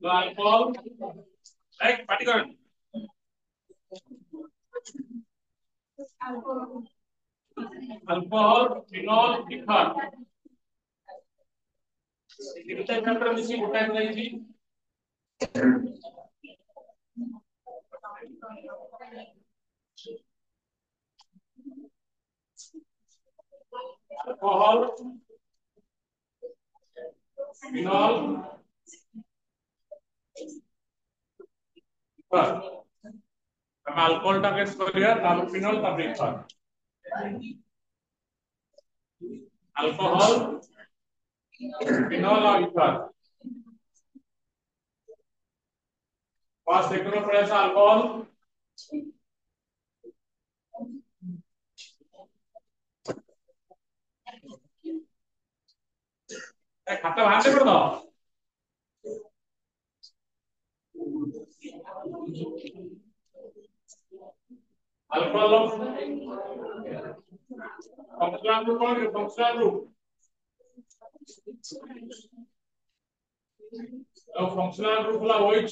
तो alcohol like party करें alcohol phenol ether तीनटा चैप्टर मिसी गोटाए जाईची अल्कोहल फिनॉल इथर हम अल्कोहल टा केस करिया तापर फिनॉल तापर इथर अल्कोहल फिनॉल और इथर पास देखो पड़े सा अल्कोहल खाता बाहर से कर दो अल्कोहल फंक्शनल ग्रुप कौन है फंक्शनल ग्रुप और फंक्शनल ग्रुप ला व्हिच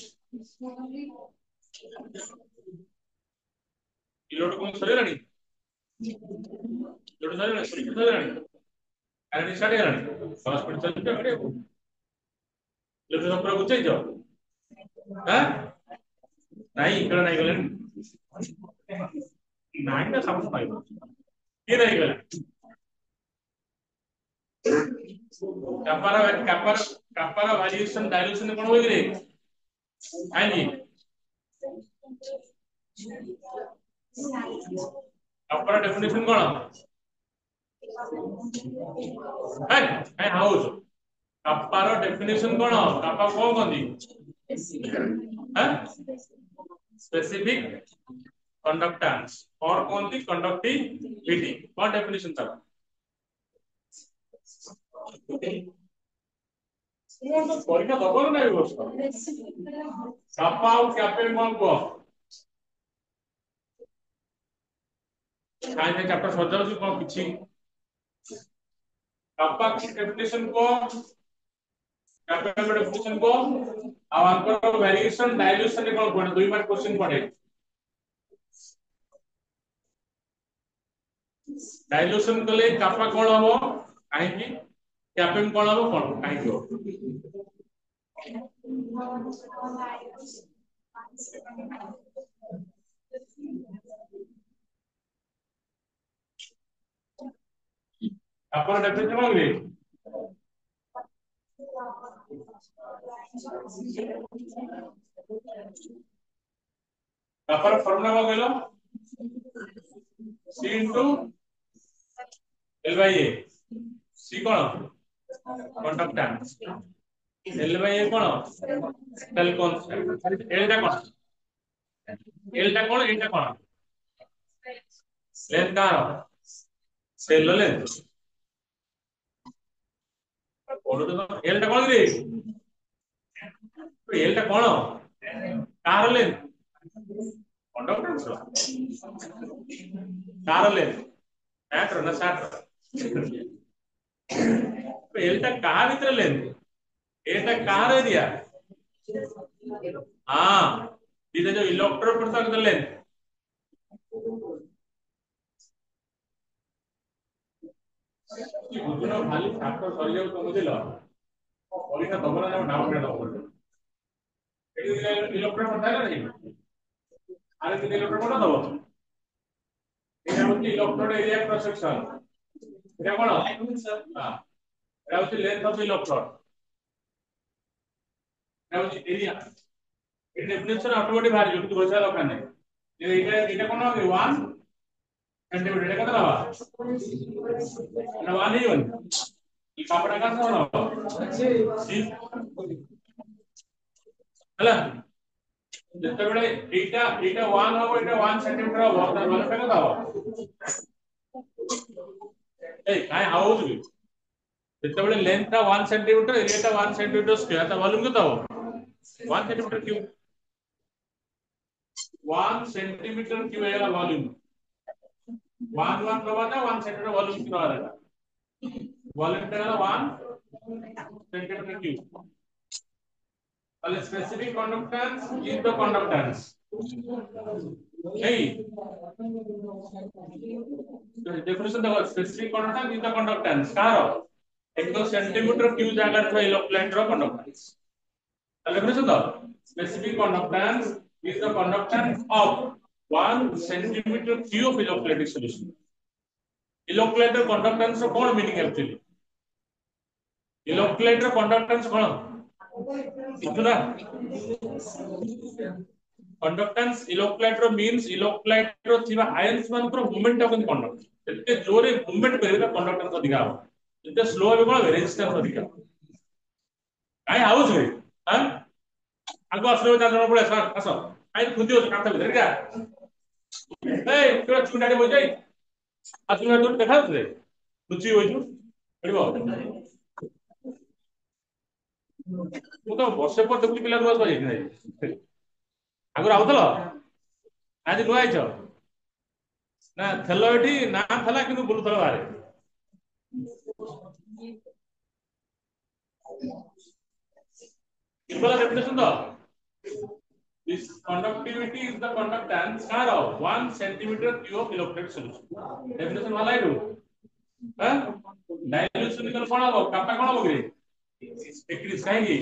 इलोट कौन सरे रानी इलोट सरे रानी अरे स्टार्ट करानी हॉस्पिटल चलते हैं खड़े इलोट सब पूरा गुच्छे जाओ हैं नहीं इकडे नाही गेले नाही ना समज पाहिजे ये नाही गेले कपारा वेरिएशन डायल्यूशन कोण वगैरे आहे नी कपारा डेफिनेशन कोण है हाउस कपारा डेफिनेशन कोण कपा कोण कोंदी हैं स्पेसिफिक कंडक्टेंस और कोंदी कंडक्टिविटी कौन डेफिनेशन था परीक्षा दबल नहीं बस कपा और कैपेन कोन को काहे ने चैप्टर सजाउ छी कोन किछि कपा की डेफिनेशन को कैपेन डेफिनेशन को आ आंकर वेरिएशन डायल्यूशन ने कोन पड़े 2 मार्क क्वेश्चन पड़े डायल्यूशन कले कपा कोन हो काहे की कैपेन कोन हो कोन काहे की हो कपा डेफिनेशन कोन रे कपा फार्मूला को कहलो C into L by A C कौन कंडक्टेंस L by A कौन सेल कांस्टेंट L टा कौन एटा कौन लेंथ का सेल लेंथ और तो L टा कौन रे तो L टा कौन car length conductance car length matter ना सैटर तो L टा कहाँ भीतर लेंथ एटा कहाँ रह दिया हाँ इधर जो इलेक्ट्रोड पर तक लेंथ बुझुनो खाली छात्र सरी जाउ तो बुझिलो परीक्षा दबरा ना डाउट ना पड़े एटी इलेक्ट्रोड पर था नहीं आरे तो इलेक्ट्रोड कोन दबो एटा होती इलेक्ट्रोड एरिया क्रॉस सेक्शन एटा कोन हां एटा होती लेंथ ऑफ इलेक्ट्रोड एटा होती एरिया ए डेफिनेशन ऑटोमेटिक बाहर जो घोषा दरकार नहीं एटा कोन 1 सेंटीमीटर एटा कत हवा एटा 1 ही होनी ई कपड़ा का कोन हो सी हला जते बडे एटा 1 हो एटा 1 सेंटीमीटर हो तार मतलब कत हवा ए काय हाउस भी जते बडे लेंथ था 1 सेंटीमीटर एरिया था 1 सेंटीमीटर स्क्वायर था वॉल्यूम कत हो 1 सेंटीमीटर क्यूब 1 सेंटीमीटर क्यूब है वॉल्यूम 1 1 रहा था 1 सेंटीमीटर वॉल्यूम की रहा था वॉल्यूम टा हला 1 सेंटीमीटर क्यूब তাহলে specific conductance is the conductance এই ডেফিনিশন দেখো specific conductance is the conductance কার এক সেন্টিমিটার কিউ জায়গার ଥିବା ইলেক্ট্রোলাইট র কন্ডাক্ট্যান্স তাহলে ডেফিনিশন দাও specific conductance is the conductance of 1 centimetre cube of electrolytic solution electrolyte র কন্ডাক্ট্যান্স র কোন মিনিং एक्चुअली ইলেক্ট্রোলাইট র কন্ডাক্ট্যান্স কোন इतना कंडक्टेंस इलेक्ट्रोलाइट रो मींस इलेक्ट्रोलाइट रो थिबा आयन्स मान को मूवमेंट ऑफ कंडक्ट जते जोरे मूवमेंट करेगा कंडक्टेंस अधिक हो जते स्लो होबे कोन रेजिस्टेंस अधिक काई हाउस रे हां आगो असले चार जण पळे सर आसो काई खुंदी हो काथा भीतर का ए तोरा चुंडाडे हो जाई आतुना तो देखा रे लुचि होइछु पडिबो ମୁଁ ତ ବର୍ଷେ ପରେ ଦେଖୁଛି ପିଲା ନୂଆ ଯାଇଛି ନାଇଁ ଆଗରୁ ଆଉଥିଲ ଆଜି ନୂଆ ହେଇଛ ନା ଥେଲ ଏଠି ନା ଥିଲା କିନ୍ତୁ ବୁଲୁଥିଲ ବାହାରେ କିମ୍ବଲା ଡେଫିନେସନ ତ this conductivity is the conductance of 1 centimeter cube of electrolyte solution definition वाला है हां डाइल्यूशन निकल कोन हो कापा कोन हो गरे डिक्रीज काहे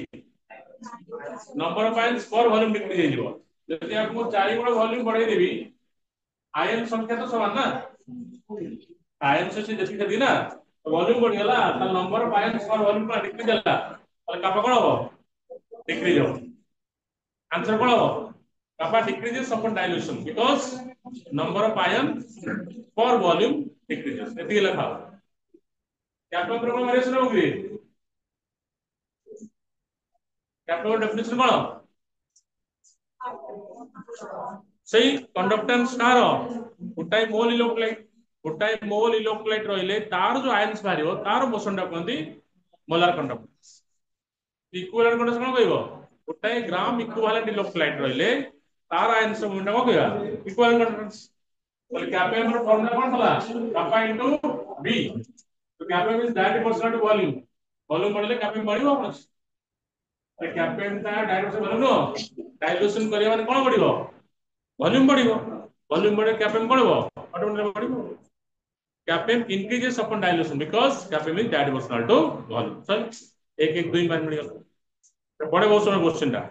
नंबर ऑफ आयन्स पर वॉल्यूम डिक्रीज हो जब आपको 4 गुना वॉल्यूम बढ़ाई देबी आयन संख्या तो समान ना आयन से जति जति ना वॉल्यूम बढ़ गला त नंबर ऑफ आयन्स पर वॉल्यूम का डिक्रीज होला और कापा कोन हो डिक्रीज हो आंसर कोन हो kappa decreases upon dilution because number of ion per volume decreases एति लिखा कैपिटल प्रॉब्लम वेरिएशन हो गई कैपिटल डेफिनेशन कोन सही कंडक्टेंस कार गोटाई मोल इलेक्ट्रोलाइट रहिले तार जो आयन्स बाहरियो तार मोशन टा कोंती मोलार कंडक्टेंस इक्विवेलेंट कंडीशन कोन कहबो गोटाई ग्राम इक्विवेलेंट इलेक्ट्रोलाइट रहिले तार आयन्स मूवमेंट को कहबा इक्विवेलेंट कंडक्टेंस बोले कैपिटल रो फॉर्मूला कोन थला kappa into v तो capital is that person to volume volume बढ़ले कैपिटल बढ़िबो अपन कैपिटल ता डायरेक्शन बोलनो डाइल्यूशन करिया माने कोन बढ़िबो वॉल्यूम बढ़िबो वॉल्यूम बढ़े कैपिटल बढ़िबो ऑटोमेटिकली बढ़िबो capital increases upon dilution because capital is that person to volume sir 1 1 2 बार मिल गया बड़े बहुत सारे क्वेश्चन दा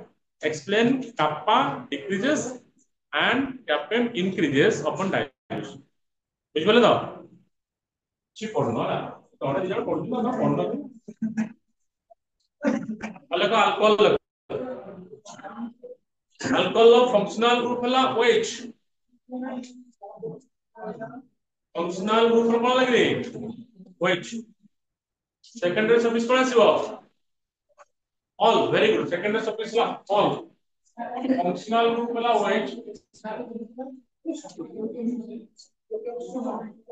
explain kappa decreases and kappa increases upon dilution बुझ बोले तो ची पढ़नो ना तोरे दिजा पढ़नु ना पढ़नो अलग अल्कोहल फंक्शनल ग्रुप हला OH फंक्शनल ग्रुप कोन लागले OH सेकेंडरी सफिक्स कोन आसीबो all very good secondary suffix la all functional group la OH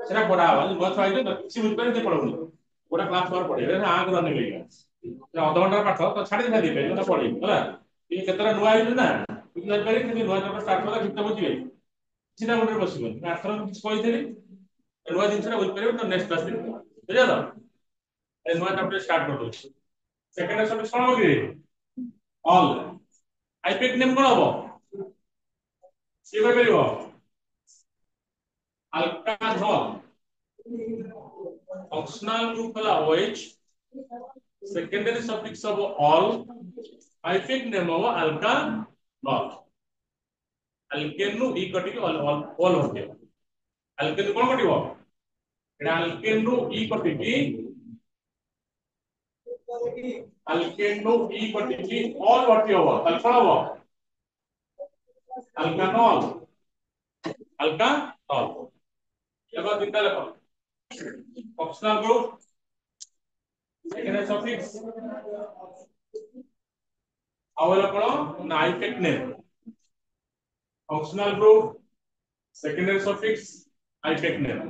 सेरा बड़ा वाला बहुत फायदे तो किसी बुझ पर दे पड़ो बड़ा क्लास पर पड़े रे आग रने लेगा तो आधा घंटा पाठ तो छाड़ी दे दे ना पड़ी होला ये केतरा नुआ आइल ना बुझ पारे कि नुआ चैप्टर स्टार्ट होला कितना बुझिबे सीधा मुंडे बसिबो आथर कुछ कहि देली नुआ दिन छरा बुझ पारे तो नेक्स्ट क्लास दिन बुझा तो ए नुआ चैप्टर स्टार्ट कर दो सेकेंड सब्जेक्ट कोन होगी ऑल आईपेक नेम कोन होबो सेवा करिवो अल्काधॉल फंक्शनल ग्रुप हला OH secondary suffix of all IUPAC name होबो अल्काधॉल अल्केन नु ई कटि ऑल हो गया अल्केन कोन कटिवो एडा अल्केन नु ई कटि अल्केन नो ई कटिकी ऑल वर्ती होबो अल्फा होबो अल्कानॉल एबा दिनता लेखो फंक्शनल ग्रुप सेकेंडरी सफिक्स आवला कोन ना IUPAC name functional group secondary suffix IUPAC name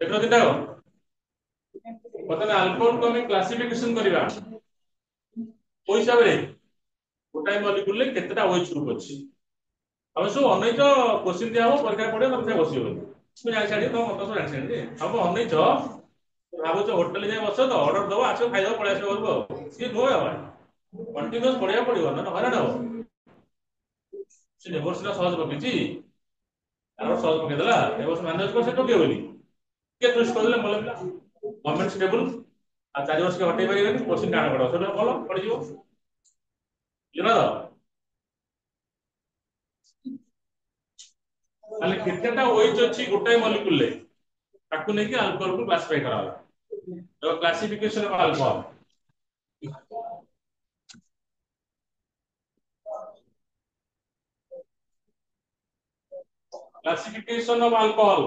देखो दिनता हो पता ना अल्कोहल को हमें क्लासिफिकेशन करिवा कोई हिसाब रे गोटाई मॉलिक्यूल ले केतेटा OH ग्रुप अछि अब सो अनैत क्वेश्चन दिया हो परीक्षा पड़े तब से बसियो तू जानि छाडी तो मत सो जानि छाडी अब अनैत ଭାବୁଛ ହୋଟେଲ ଯାଇ ବସ ତ ଅର୍ଡର ଦବ ଆସିବ ଖାଇଦବ ପଳେଇ ଆସିବ ଘରକୁ ସିଏ ନୁହେଁ ଆବା କଣ୍ଟିନ୍ୟୁଅସ୍ ପଢିବାକୁ ପଡିବ ନା ହଇରାଣ ହବ ସେ ଲେବର୍ସଟା ସହଜ ପକେଇଛି ତାର ସହଜ ପକେଇଦେଲା ଲେବର୍ସ ମ୍ୟାନେଜ କରି ସେ ପକେଇବନି କିଏ ଚୁଜ କରିଦେଲେ ଭଲ ପିଲା ଗଭର୍ଣ୍ଣମେଣ୍ଟ ଷ୍ଟେବଲ ଆଉ 4 ବର୍ଷ ହଟେଇ ପାରିବେନି କୋଶ୍ଚିନ୍ ଟାଣ ପଡିବ ସେଟା ଭଲ ପଡିଯିବ ବୁଝିଲ ତ ଖାଲି କେତେଟା OH ଅଛି ଗୋଟାଏ ମଲିକ୍ୟୁଲରେ ତାକୁ ନେଇକି ଆଲकोहल को क्लासिफाई କରାଗଲା तो classification of alcohol classification of alcohol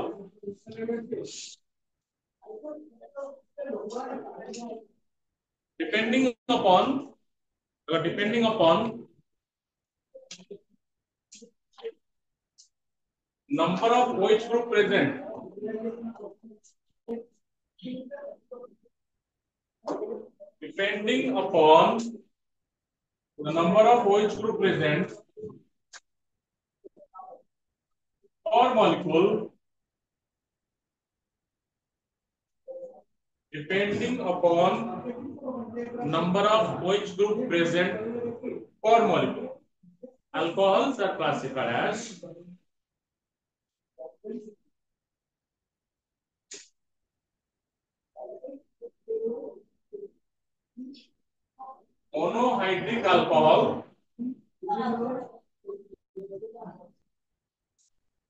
depending upon depending upon number of OH group present depending upon the number of OH group present per molecule depending upon number of OH group present per molecule. Alcohols are classified as monohydric alcohol.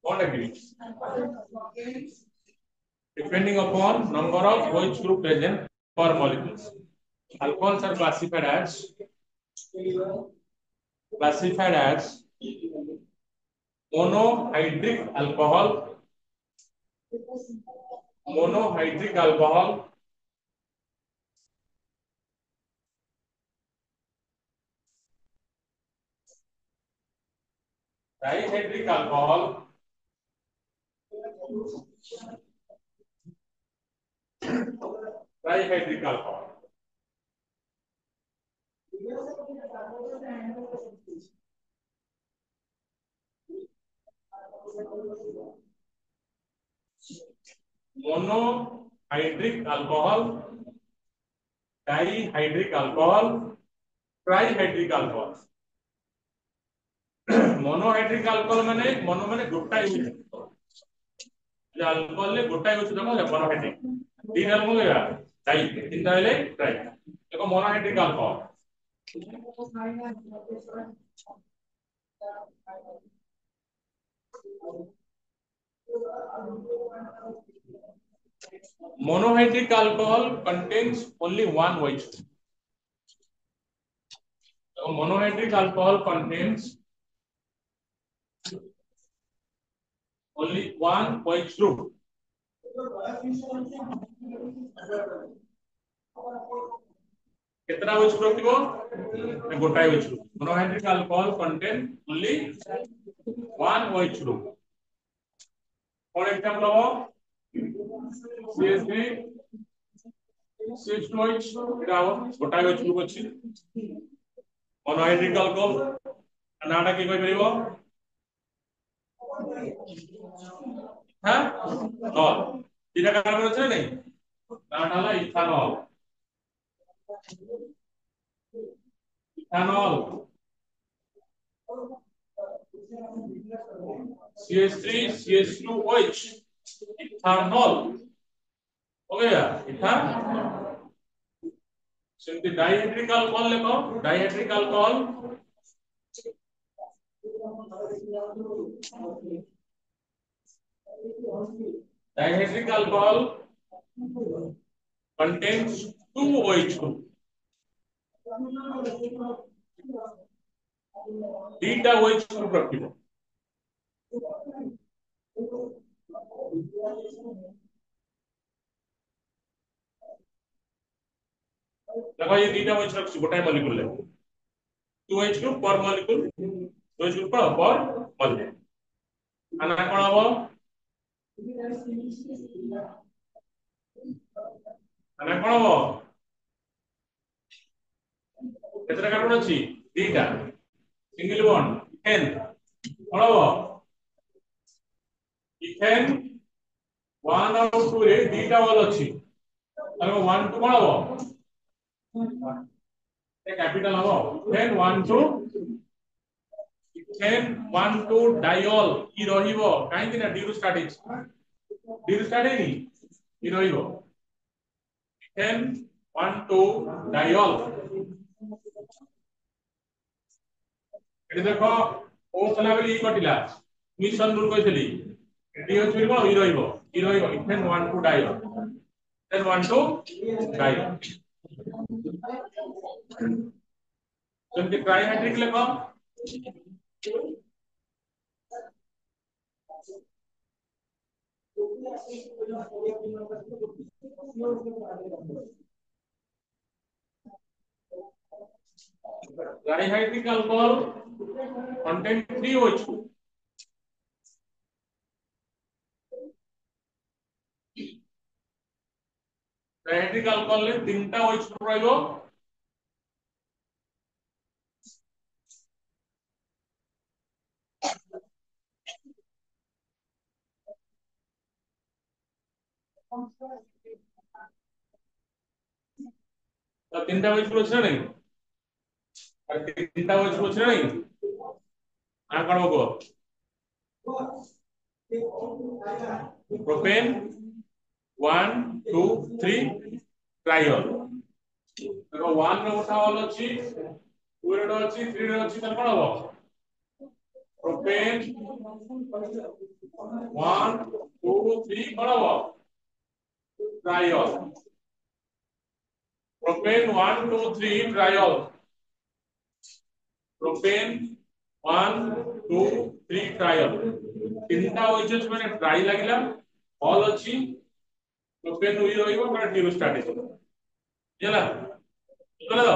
What agree? Depending upon number of OH group present per molecules. Alcohols are classified as monohydric alcohol, dihydric alcohol, trihydric alcohol. Monohydric alcohol, dihydric alcohol, trihydric alcohol. Monohydric alcohol माने mono माने गोटा use जे alcohol ले गोटा use दम monohydric तीन alcohol लेगा die तीन die ले ट्राई देखो monohydric alcohol monohydric alcohol contains only one OH. So monohydric alcohol contains only one OH group. कितना OH group थी वो गोटा OH group. Monohydric alcohol contain only one OH group. For example, CH3 CH2OH गोटा OH group अच्छी. Monohydric alcohol नाटा की कोई परिवार हाँ नॉल तीन कार्बन আছে না নাটা হলো ethanol ethanol CH3 CH2OH ethanol हो गया इथानॉल सिंपली डाइहाइड्रिक अल्कोहल लिखो dihydric alcohol dihydric alcohol contains two OH group theta OH group रखिबो देखो ये theta OH रखछि गोटाय मॉलिक्यूल ले 2 OH group per molecule 2 OH group per molecule आना कोन हबो आना कोन हबो केतरा कार्बन अछि theta single bond ethane कोन हबो ethane 1 और 2 रे theta wall अछि তাহলে 1 2 কোন হবো এ ক্যাপিটাল হবো then 1 2 then 1 2 ডাইল কি রহিব কাହିଁକି ନା d ରୁ ଷ୍ଟାର୍ଟ ହେଇଛି d ରୁ ଷ୍ଟାର୍ଟ ହେଇନି কি রহিব then 1 2 ডাইল এটি দেখো ও কলা বলি ই কটিলা মিশন রুল কইছিলি এটি হচ্ছে কোন ই রহিব then 1 2 ডাইল then 1 2 ডাইল যেমন ট্রাইহাইড্রিক লেখো Trihydric alcohol contain 3 OH2 Trihydric alcohol ले 3টা OH2 রইলো তো 3টা OH2 আছে না নাই আর 3টা OH2 আছে না নাই আর কোন হবো প্রোপেন 1 2 3 ট্রাইল দেখো 1 ର ଉଠା ହଲ ଅଛି 2 ର ଅଛି 3 ର ଅଛି ତାର কোন হবো প্রোপেন 1 2 3 কোন হবো trail propane 1 2 3 triol propane 1 2 3 triol তিনটা OH মানে ট্রাই লাগিলা অল ଅଛି propane উই রহিব মানে টি স্টার্ট ହେଇଯିବ বুঝলা বুঝলা তো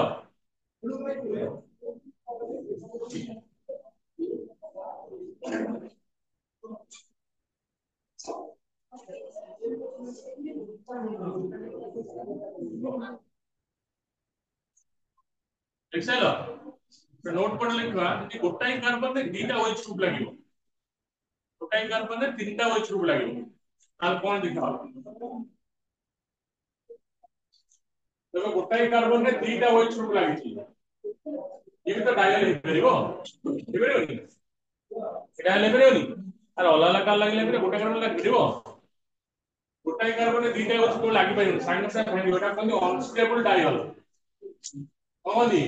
লিখছাইল নোট করে লিখবা যদি গোটাই কার্বনে দুইটা OH গ্রুপ লাগিব গোটাই কার্বনে তিনটা OH গ্রুপ লাগিব আর কোন দিতে হবে দেখো গোটাই কার্বনে দুইটা OH গ্রুপ লাগিছি এবি তো ডাইল ହେଇପାରିବ ହେଇପାରିବନି এটা ହେଇପାରିବନି আর ଅଲଗା ଅଲଗା କାର୍ ଲାଗିଲେ ବି ଗୋଟାଇ କାର୍ବନ ଲାଗିପାରିବ ଗୋଟାଇ କାର୍ବନେ ଦୁଇଟା OH ଗ୍ରୁପ ଲାଗି ପାରିବନି ସାଙ୍ଗେ ସାଙ୍ଗେ ଭାଙ୍ଗିବ ଏଟା କହନ୍ତି ଅନଷ୍ଟେବଲ ଡାଇଲ କହନ୍ତି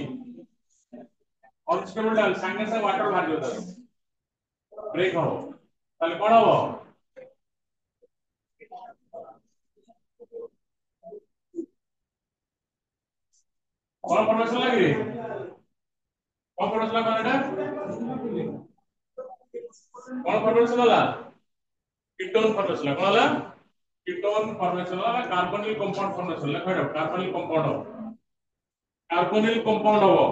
ଅନଷ୍ଟେବल डाल संगे से वाटर बाहर जाता है ब्रेक हो তাহলে কোন হবে কোন ফরমেশন লাগে কোন ফরমেশন লাগে এটা কোন ফরমেশন হলা কিটোন ফরমেশন কোন হলা কিটোন ফরমেশন হলা কার্বনিল কম্পাউন্ড ফরমেশন লেখো এটা কার্বনিল কম্পাউন্ড হবে কার্বনিল কম্পাউন্ড হবে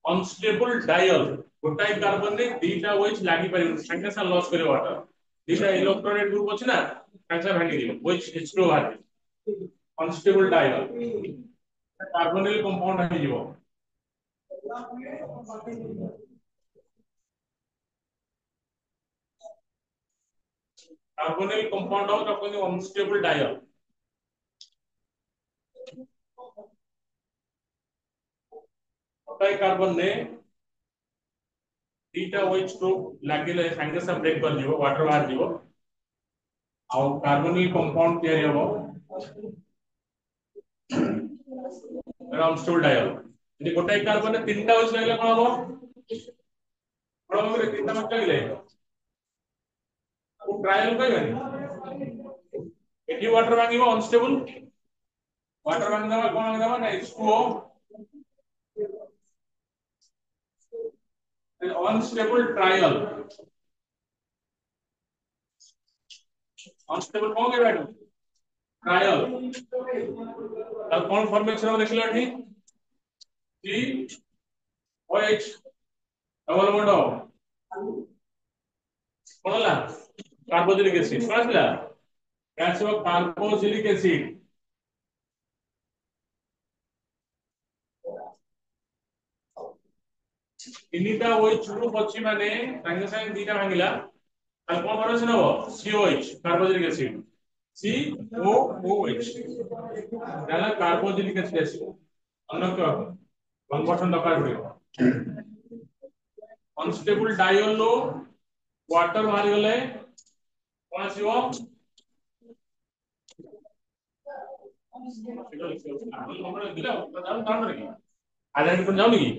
अनस्टेबल डायल गोटाई कार्बन ने दुईटा OH लागि परिबो संगे सा लॉस करे वाटर दुईटा इलेक्ट्रोनेट ग्रुप अछि ना संगे भांगी दिबो OH H2 बाहर अनस्टेबल डायल कार्बोनिल कंपाउंड है जीवो कार्बोनिल कंपाउंड हो तो कोनी अनस्टेबल डायल गोटाई कार्बन ने दुईटा OH ग्रुप लागिले संगे सा ब्रेक कर जीवो वाटर बाहर जीवो आ कार्बोनिल कंपाउंड तयारी हो अनस्टेबल डायल यदि गोटाई कार्बन ने तीनटा OH लागले कोन हो कोन हो तीनटा मत लागले वो ट्रायल कहबे एटी वाटर मांगिबो अनस्टेबल वाटर मांगदबा कोन मांगदबा ना H2O unstable trial unstable कौन के बैठो ट्रायल तब कौन फॉर्मेशन हो देखिलो ठीक COH डबल बॉन्ड हो कौन ला कार्बोक्सिलिक एसिड कौन ला कैसे वो कार्बोक्सिलिक एसिड তিনটা OH গ্রুপ ଅଛି মানে সাঙ্গে সাঙ্গে দুইটা ভাঙিলা আর কোন ফরমেশন হবে COH কার্বক্সিলিক অ্যাসিড COOH তাহলে কার্বোজিলিক অ্যাসিড আসবে অন্য কেউ কনভার্সন দরকার পড়িব অনস্টেবল ডাইওলো ওয়াটার বাহারি গলে কোন আসিব আইডেন্টি কোন যাও নাকি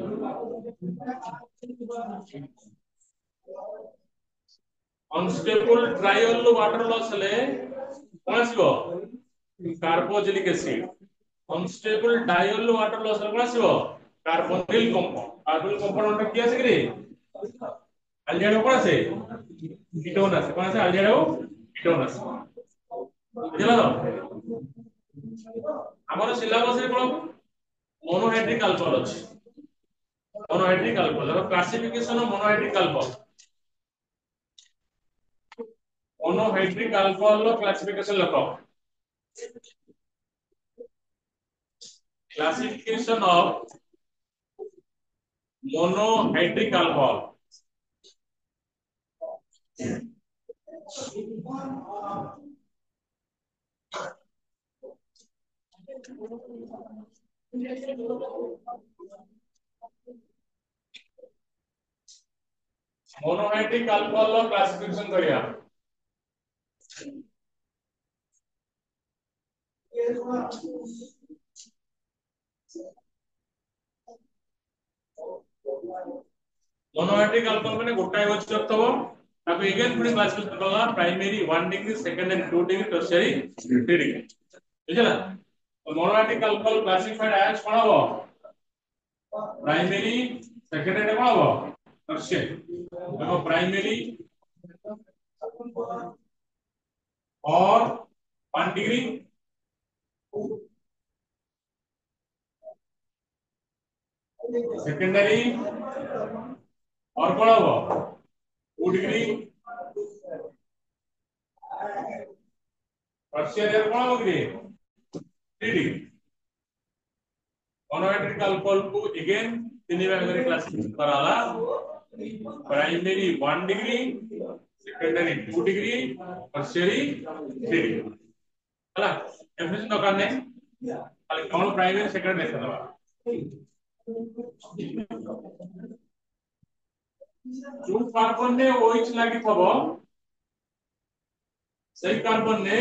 अनस्टेबल ट्रायोल वाटर लॉस हेले कोन आसीबो carboxylic acid unstable diol water loss हेले कोन आसीबो कार्बोनिल कंपाउंड कार्बोनिल कंपाउंड কি আছে কি রে আলডিহাইড কোন আছে কিটোন আছে কোন আছে আলডিহাইড কিটোন আছে বুঝলা তো আমার সিলেবাস রে কোন मोनोहाइड्रिक अल्कोहल আছে मोनोहाइड्रिक अल्कोहल और classification of monohydric alcohol monohydric alcohol लो क्लासिफिकेशन लिखो classification of monohydric alcohol monohydric alcohol लो क्लासिफिकेशन करिया मोनोहाइड्रिक अल्कोहल माने गोटाय होच रखतबो ताको अगेन पुनी क्लासिफिकेशन करला primary 1 degree secondary 2 degree tertiary 3 degree बुझला तो मोनोहाइड्रिक अल्कोहल क्लासिफाइड एज कोन हो प्राइमरी सेकेंडरी कोन हो टर्शियरी देखो प्राइमरी और 1 डिग्री सेकेंडरी और कौन हो 2 डिग्री टर्शियरी और कौन हो डिग्री 3 डिग्री मोनोहाइड्रिक अल्कोहल को अगेन तीन भाग में क्लासिफाई कराला primary 1 degree secondary 2 degree tertiary 3 degree हला डेफिनेशन दरकार नै खाली कौन प्राइमरी सेकेंडरी लिख दबा जो कार्बन ने OH लागि थबो सही कार्बन ने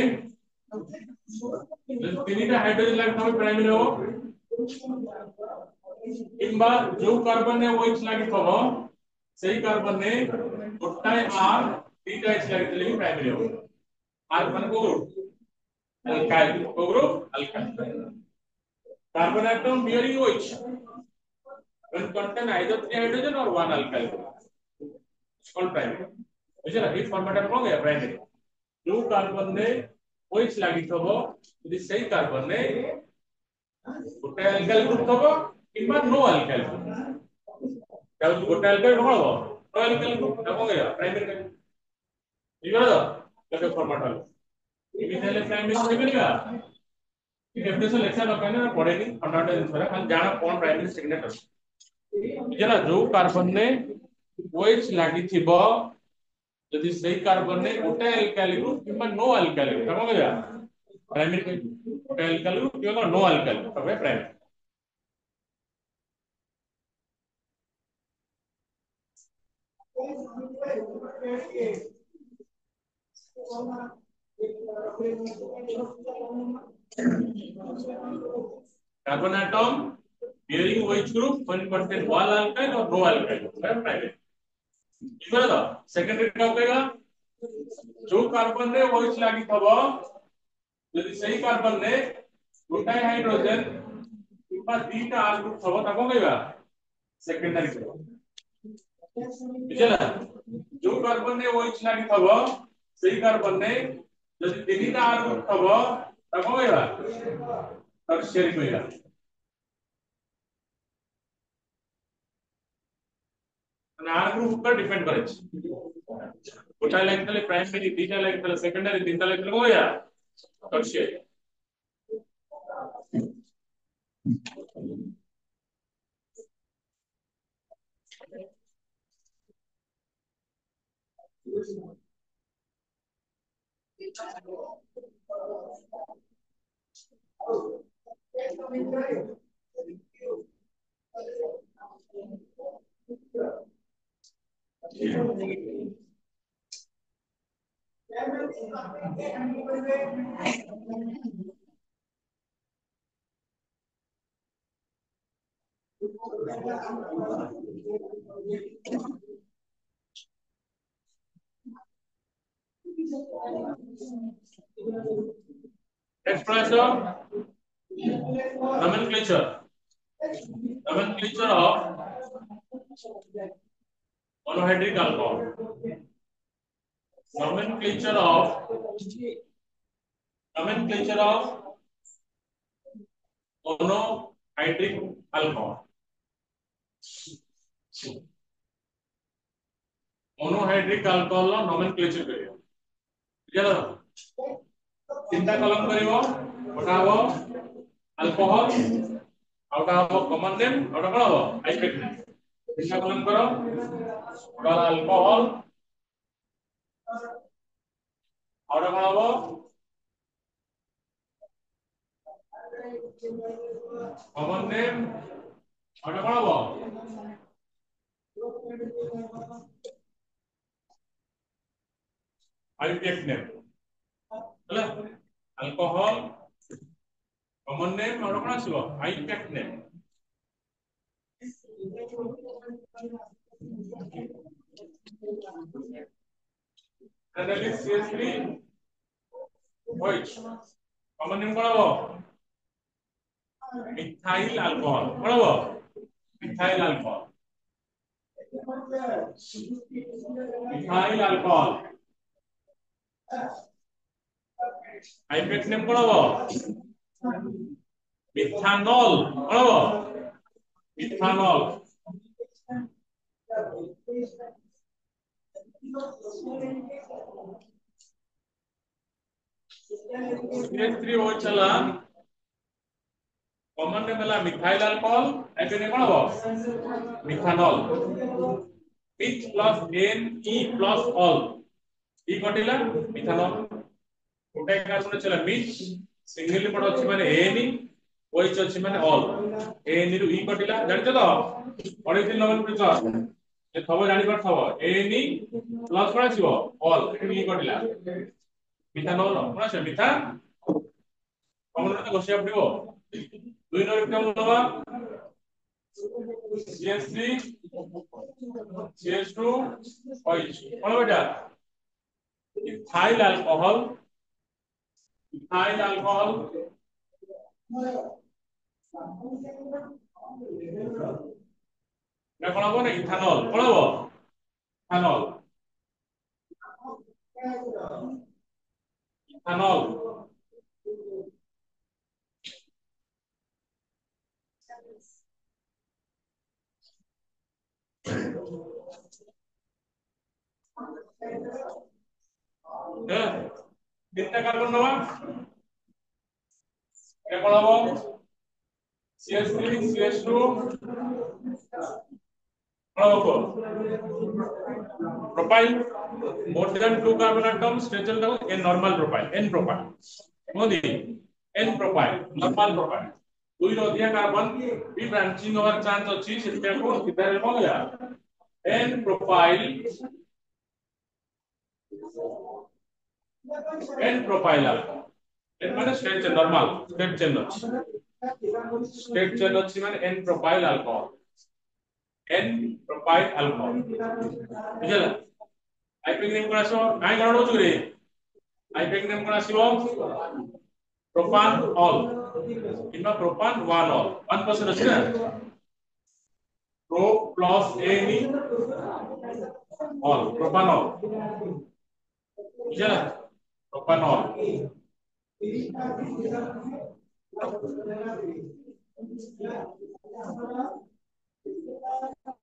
तीनटा हाइड्रोजन लागि थबो प्राइमरी हो किंबा जो कार्बन ने OH लागि थबो सही कार्बन ने गोटाय R तीनटा H लागि थले प्राइमरी हो R माने को ग्रुप अल्काइल को group alkyl carbon atom bearing OH when contain either 3 hydrogen or 1 alkyl it's called primary बुझला ई फॉर्मेट में हो गया प्राइमरी जो कार्बन ने OH लागि थबो यदि सही कार्बन ने गोटे अल्काइल ग्रुप थबो किंबा नो अल्काइल ग्रुप गोटे अल्काइल हो नो अल्काइल ग्रुप हो गया प्राइमरी ठीक है तो कैसे फॉर्मेट हो इमिडिएटली प्राइमरी से करेगा डेफिनेशन लेक्चर न करने पड़ेगी फंडामेंटल थोड़ा हम जाना कौन प्राइमरी सेकेंडरी बुझला जो कार्बन ने OH लागि थिबो यदि सही कार्बन ने गोटे अल्काइल ग्रुप किंबा नो अल्काइल ग्रुप हो गया प्राइमरी गोटे अल्काइल ग्रुप किंबा नो अल्काइल ग्रुप तबे primary carbon atom bearing OH group when contain one alkyl or no alkyl primary ठीक है तो सेकेंडरी क्या होगा जो कार्बन ने OH लागि थबो यदि सही कार्बन ने गोटाय हाइड्रोजन किंबा तीनटा R ग्रुप थबो ताको कहबा सेकेंडरी बुझला जो कार्बन ने OH लागि थबो सही कार्बन ने यदि तीनटा R ग्रुप थबो ताको कहबा टर्शियरी कहबा R ग्रुप पर डिपेंड करे गोटाय लागि तले प्राइमरी तीनटा लागि तले सेकेंडरी तीनटा लागि तले हो गया tertiary Expression nomenclature. Nomenclature of monohydric alcohol. Nomenclature of monohydric alcohol. Monohydric alcohol ର nomenclature करियो क्लियर तीनटा कलम करिवो गोटा हो अल्कोहल आउटा हो कॉमन नेम आउटा कोन हो हाइब्रिड नेम तीनटा कलम करो गोटा अल्कोहल आउटा कोन हो कॉमन नेम आउटा कोन हो हाइब्रिड नेम ହେଲା अल्कोहल कॉमन नेम और कोन आसीबो hybrid name analysis CH3 OH common name कोन हो मिथाइल अल्कोहल कोन हो मिथाइल अल्कोहल हाइब्रिड नेम कोन हो मिथानल कोन हो मिथानल CH3OH चला कॉमन नेम हला मिथाइल अल्कोहल हाइब्रिड नेम कोन हो methanol meth plus ane E plus ol E कटिला मिथानल गोटे कार्बन चला मिथ सिंगली पड अछि माने एन ओएच अछि माने ऑल एन रु ई कटिला जानछ तो पढै थिल नंबर प्रिचर जे थबो जानि पर थबो एन प्लस कोन आसीबो ऑल एठी ई कटिला मिथानल कोन आसे मिथा कॉमन नेम बसिया पडिबो दुई नंबर क्रम नवा CH3 CH2 OH कोन बेटा इथाइल अल्कोहल ना कोन हो ना इथानल कोन हो इथानल कितना कार्बन नवा क्या कोन हो CH3 CH2 propyl more than 2 carbon atoms stretchel da n normal propyl n propyl Modi n propyl normal propyl दुई रो अधिक कार्बन भी ब्रांचिंग होवर चांस अछि सेटा को सीधा रे कोन या n propyl alcohol n माने straight chain normal straight chain अछि माने n propyl alcohol बुझला आइपिक नेम कोन आसो काई गणो छु रे आइपिक नेम कोन आसीबो प्रोपान ऑल किबा प्रोपान 1 ऑल 1% अछि ना प्रो प्लस एनी ऑल प्रोपानॉल बुझला प्रोपानॉल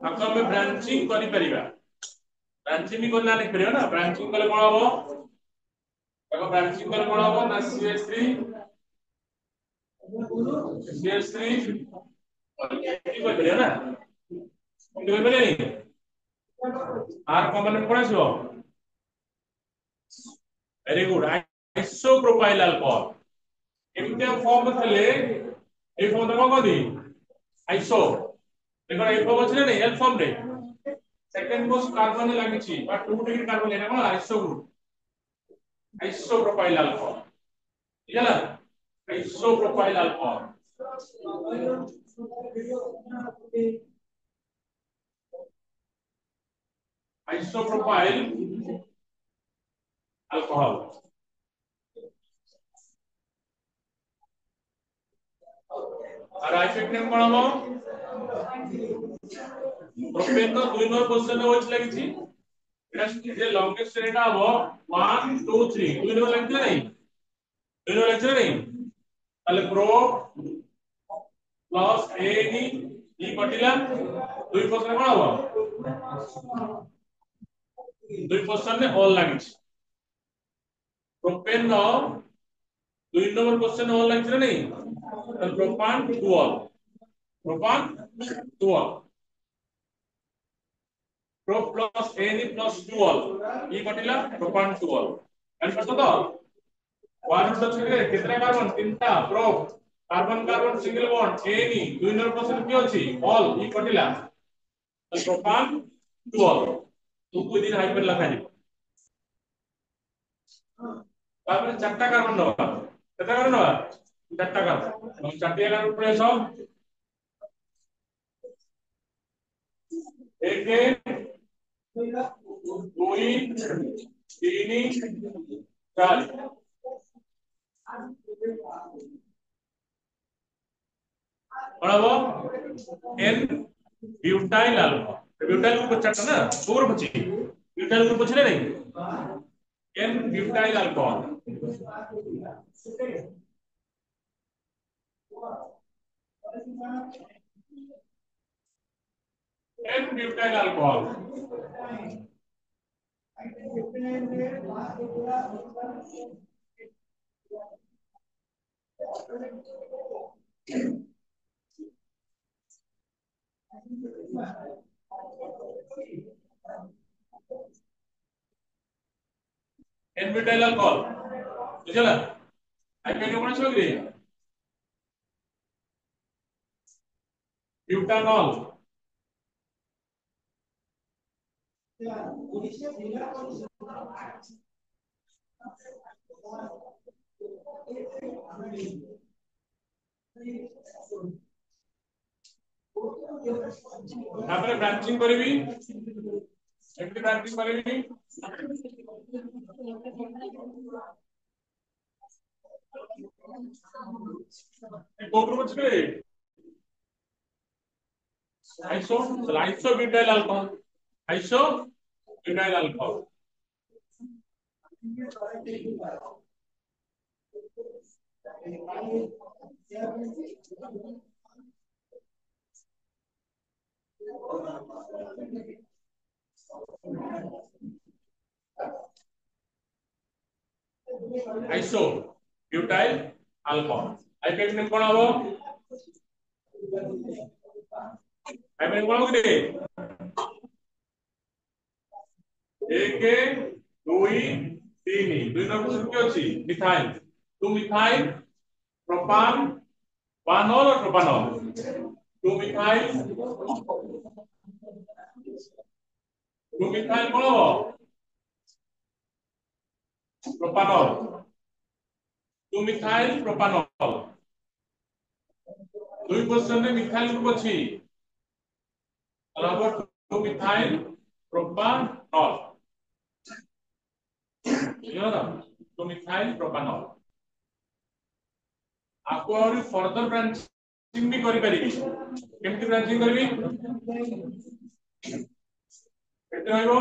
आको में ब्रांचिंग करि परिबा ब्रांचिंग भी करना लिख परिबा ना ब्रांचिंग कले कोन हो ताको ब्रांचिंग कले कोन हो ना CH3 की कोइ परिबा ना कोइ परिबा नहीं आर कॉमन में कोन आछो वेरी गुड आइसोप्रोपाइल अल्कोहल एमते फॉर्म थले ए फॉर्म को कदी आइसो देखो ए फॉर्म अछि नै एल फॉर्म रे सेकंड मोस्ट कार्बन लागी छी बट 2 डिग्री कार्बन एना कोन आइसो ग्रुप आइसोप्रोपाइल अल्कोहल बुझला आइसोप्रोपाइल अल्कोहल आइसोप्रोपाइल अल्कोहल और आइसोप्रोपाइल नेम कोन हो प्रोपेन तो 2 नंबर पोजीशन में होच लागि छी एटा जे लॉन्गेस्ट रेटा हो 1 2 3 2 नंबर लागि नै 2 नंबर लागि नै ताले pro plus A D E कटिला 2 पोजीशन कोन हो 2 पोजीशन में ऑल लागि छी प्रोपेन नो 2 नंबर क्वेश्चन ऑल लागि नै propan two ol propan two ol pro plus ane plus two ol E कटिला प्रोपान टू ऑल एंड करतो तो वन टू छके कितना कार्बन तीनटा pro carbon carbon single bond ane 2 number question की अछि ऑल ई कटिला प्रोपान टू ऑल तो कोई दिन हाइपर लखा जी तापर चारटा कार्बन दबा केता कार्बन दबा चारटा कार्बन चारटा कार्बन प्रेस हो एक दुई तीन चार बराबर N butyl alcohol butyl group चारटा ना फोर बची ब्यूटाइल ग्रुप बचले नहीं N butyl alcohol N butyl alcohol N butyl alcohol बुझला आई पे कोन छ रे ब्यूटानॉल तापर ब्रांचिंग करबी एमटी ब्रांचिंग करबी कोपर बचबे iso butyl alcohol iso butyl alcohol iso butyl alcohol IUPAC name कोन हो आइपेक कोन हो के एक दुई तीन दुई नंबर की अछि मिथाइल टू मिथाइल प्रोपान वानॉल और प्रोपानॉल टू मिथाइल कोन हो प्रोपानॉल टू मिथाइल प्रोपानॉल दुई क्वेश्चन में मिथाइल ग्रुप अछि बराबर टू मिथाइल प्रोपानॉल तो मिथाइल प्रोपानॉल आपको और फर्दर ब्रांचिंग भी करि परिबी केमति ब्रांचिंग करबी केते होइबो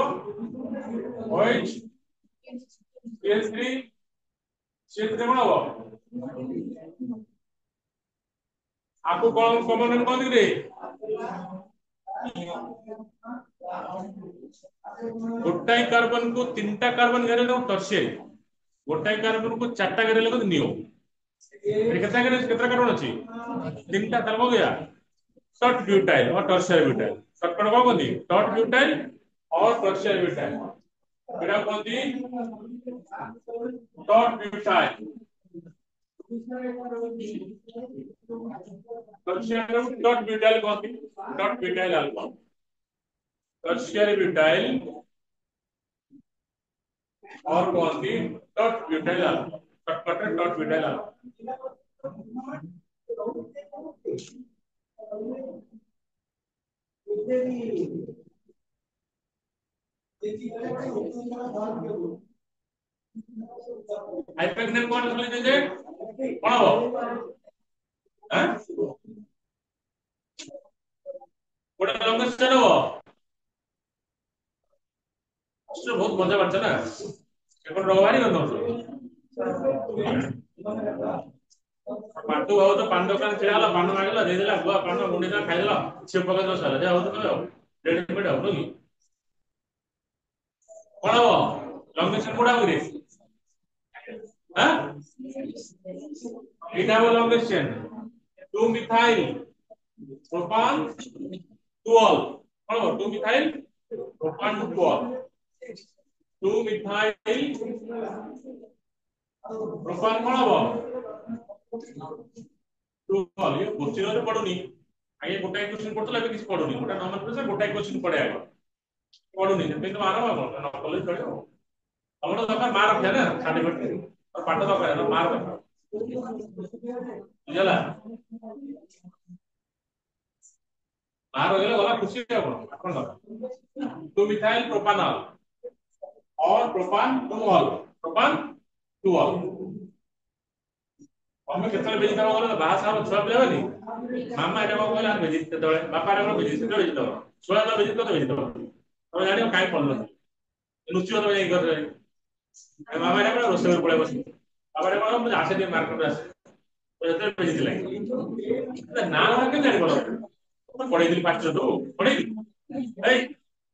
OH CH3 CH3 कोन हो आपको कौन कॉमन कोन रे गोटाई कार्बन को तीनटा कार्बन घेरे लो टर्शियरी गोटाई कार्बन को चारटा घेरे लो नियो केतना कार्बन अछि तीनटा तब हो गया शॉर्ट ब्यूटाइल और टर्शियरी ब्यूटाइल शॉर्ट कौन कोनी शॉर्ट ब्यूटाइल और टर्शियरी ब्यूटाइल এটা কোনটি dot butyl tertiary dot butyl कोनटी dot butyl alcohol tertiary butyl और कोनटी dot butyl alcohol shortcut dot butyl alcohol हाइपोक्सिन कोन बोले जे कोन हो हैं कोटा लॉन्गेस्ट चलो तो बहुत मजा करछ ना এখন রবারি গন্ধ পান্ডু বাবু তো পান দোকান ছেড়ে আলো পান মাগিলা দিয়ে দিলা গুয়া পান মুন্ডি না খাইলা সে পকা দোষ হলো যা হতো কবে রেডি মেড হলো কি কোন হবো লংগেশন কোডা করে হ্যাঁ এটা হলো লংগেশন 2 মিথাইল প্রোপান টুল কোন হবো 2 মিথাইল প্রোপান টুল 2 মিথাইল প্রোপান কোন হবো टूल ये क्वेश्चन रे पढुनी आगे गोटाई क्वेश्चन पढतला ଏବେ କିଛି पढुनी गोटा नॉर्मल प्रेशर गोटाई क्वेश्चन पढे आगे पढुनी କିନ୍ତୁ मारो न कॉलेज चलियो हमर दरकार मार रखया ना सर्टिफिकेट और पाठ दरकार है मार दरकार बुझला मार हो गेला गला खुशी है अपन दरकार तो मिथाइल प्रोपानॉल और प्रोपान टूल हम केतल बेजी दबा गलो बाहा साहब छुआ पिलाबनी मामा एटा को कहला बेजी तळे बापा रे बेजी तळे बेजी दबा छुआ द बेजी तो बेजी दबा हम जानि काई पडलो लुचियो तो जाई कर रे मामा रे रोसे पळे बस बाबा रे हम आसे दे मार्केट आसे तो जते बेजी दिला ना ना के जानि बोलो पढाई दिली पास्ट तो पढाई दी ए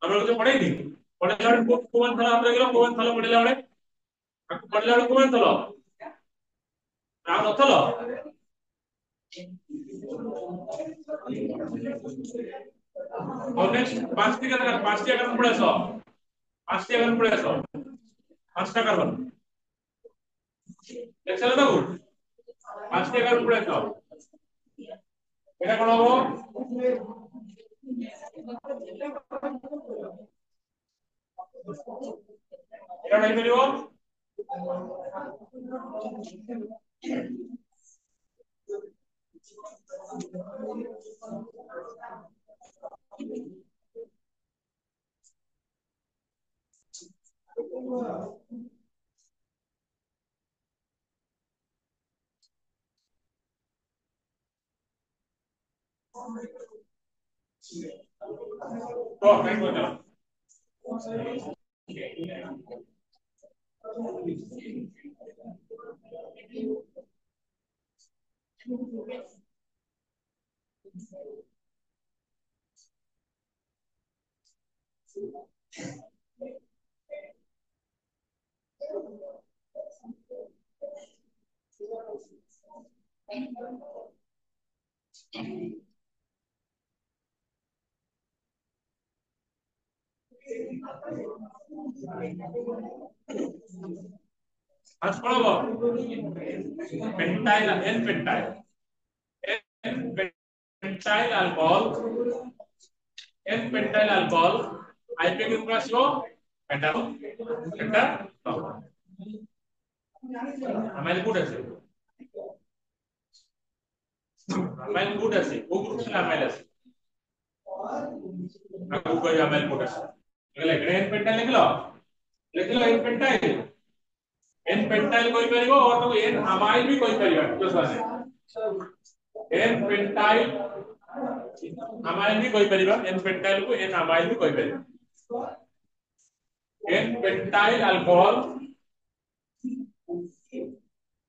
हमर को पढाई दी पढाई लाडे कोवन थला हमरे गेलो कोवन थला पढिला बळे पढिला बळे कोवन थला नाम नथलो और नेक्स्ट पांचटी का पांचटी अगर पड़े सो पांचटी अगर पड़े सो पांचटा कार्बन चलो ना गुड पांचटी अगर पड़े सो এটা কোন হবো এটা নাই ফেলিব तो फ्रेंड हो जाओ आज पढ़ो pentyl N pentyl alcohol IPA के ऊपर आसो पेंटानॉल अमाइल गुड আছে अमाइल गुड আছে ও গ্রুপ ছিল अमाइल আছে আগু কই अमाइल गुड আছে এগুলা এন পেন্টাইল লিখলো एन पेंटाइल कोई परिबो और तो एन अमाइल भी कोई परिबो तो सने एन पेंटाइल अमाइल भी कोई परिबो एन पेंटाइल को एन अमाइल भी कोई परिबो एन पेंटाइल अल्कोहल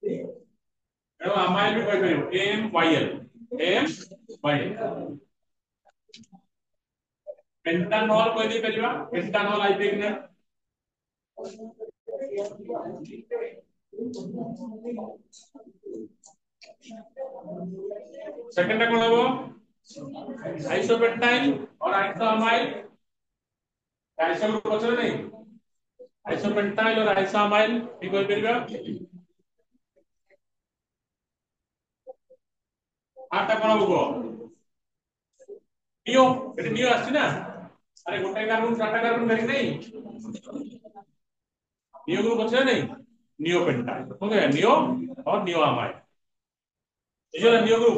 एनो अमाइल भी कोई परिबो एम वाई एल पेंटानॉल कोई नहीं परिबो पेंटानॉल आईपीए ने सेकंड कौन है वो आइसोपेंटाइल और आइसोअमाइल आइसो ग्रुप बचल नहीं आइसोपेंटाइल और आइसोअमाइल भी कोई परिबा आटा कोन हबो नियो एटी नियो आछि ना अरे गोटे कार्बन चारटा कार्बन भेरी नहीं नियो ग्रुप আছে नहीं नियो पेंटाइल हो गया नियो और नियो अमाइल ये जो नियो ग्रुप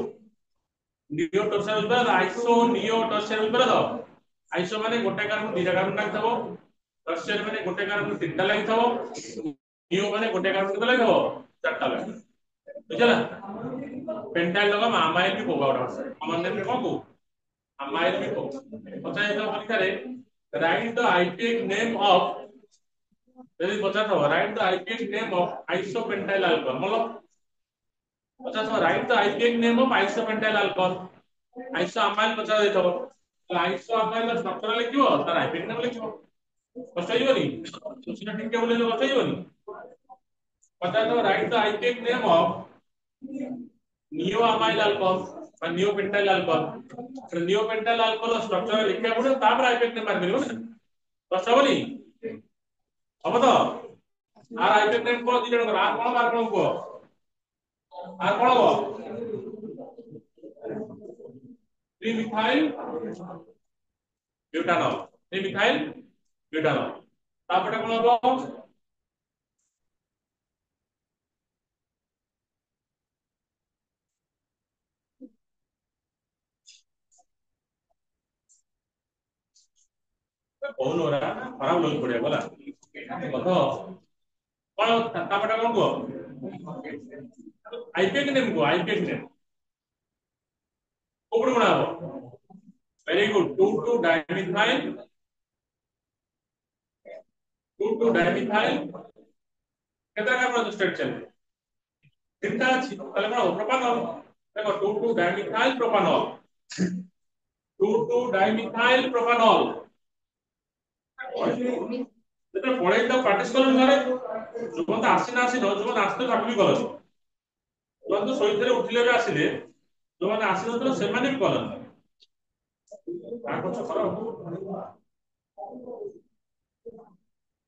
नियो टॉर्शनल पर आइसो नियो टॉर्शनल पर दो आइसो माने गोटे कार्बन दीटा कार्बन लागथबो टॉर्शनल माने गोटे कार्बन तीनटा लागथबो नियो माने गोटे कार्बन केते लागथबो चारटा लागथबो बुझला पेंटाइल लगा अमाइल भी होगा और अमन ने को को अमाइल भी को पता है तो परीक्षा रे write the IUPAC name of यदि पचास हो write the IUPAC name of isopentyl alcohol मतलब पचास हो write the IUPAC name of isopentyl alcohol isoamyl पचास देतो तो आइसोअमाइल स्ट्रक्चर लिखियो तार आईपीएक नेम लिखियो कष्ट होइबनी सुसिना ठीक के बोले कष्ट होइबनी पचास हो write the IUPAC name of neoamyl alcohol और नियोपेंटाइल अल्कोहल तो नियोपेंटाइल अल्कोहल स्ट्रक्चर लिखिया पड़े तापर आईपीएक नेम मार दिबो ना कष्ट होबनी अब तो आर आईपीएक नेम को दिजण कर आर कोन बार कोन को आर कोन हो ट्रिमिथाइल ब्यूटानॉल ट्रिमिथाइल ब्यूटानॉल तापटे कोन हो कौन हो रहा खराब लोग पड़े गला कतो कोन तापटे कोन को आईपीएक नेम कोपड़ बनाबो वेरी गुड 2 डाइमिथाइल 2 डाइमिथाइल केतना कार्बन स्ट्रेट चले तीनटा अछि ताले कोन प्रोपानॉल देखो 2 डाइमिथाइल प्रोपानॉल 2 डाइमिथाइल प्रोपानॉल जेते पढाई त प्रैक्टिस करन घरे जोन आसी ना आसी जोन आस्ते सबि करन जोन तो सोइथरे उठिले भी आसीले जोन आसी नथले सेमाने भी करन का कुछ करो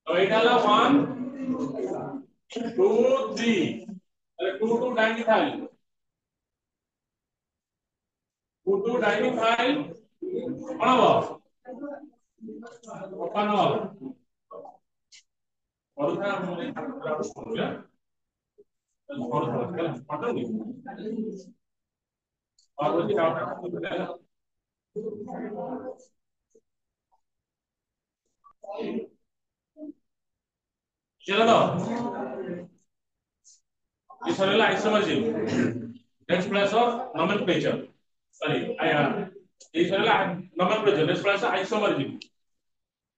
तो एटा ला 1 2 3 अरे 2 डाइमिथाइल 2 डाइमिथाइल कोन हो प्रोपानॉल और था हमने बोला और था पता नहीं और वो डाउट चलो तो ये सरल isomerism next class of nomenclature sorry ये सरल nomenclature next class isomerism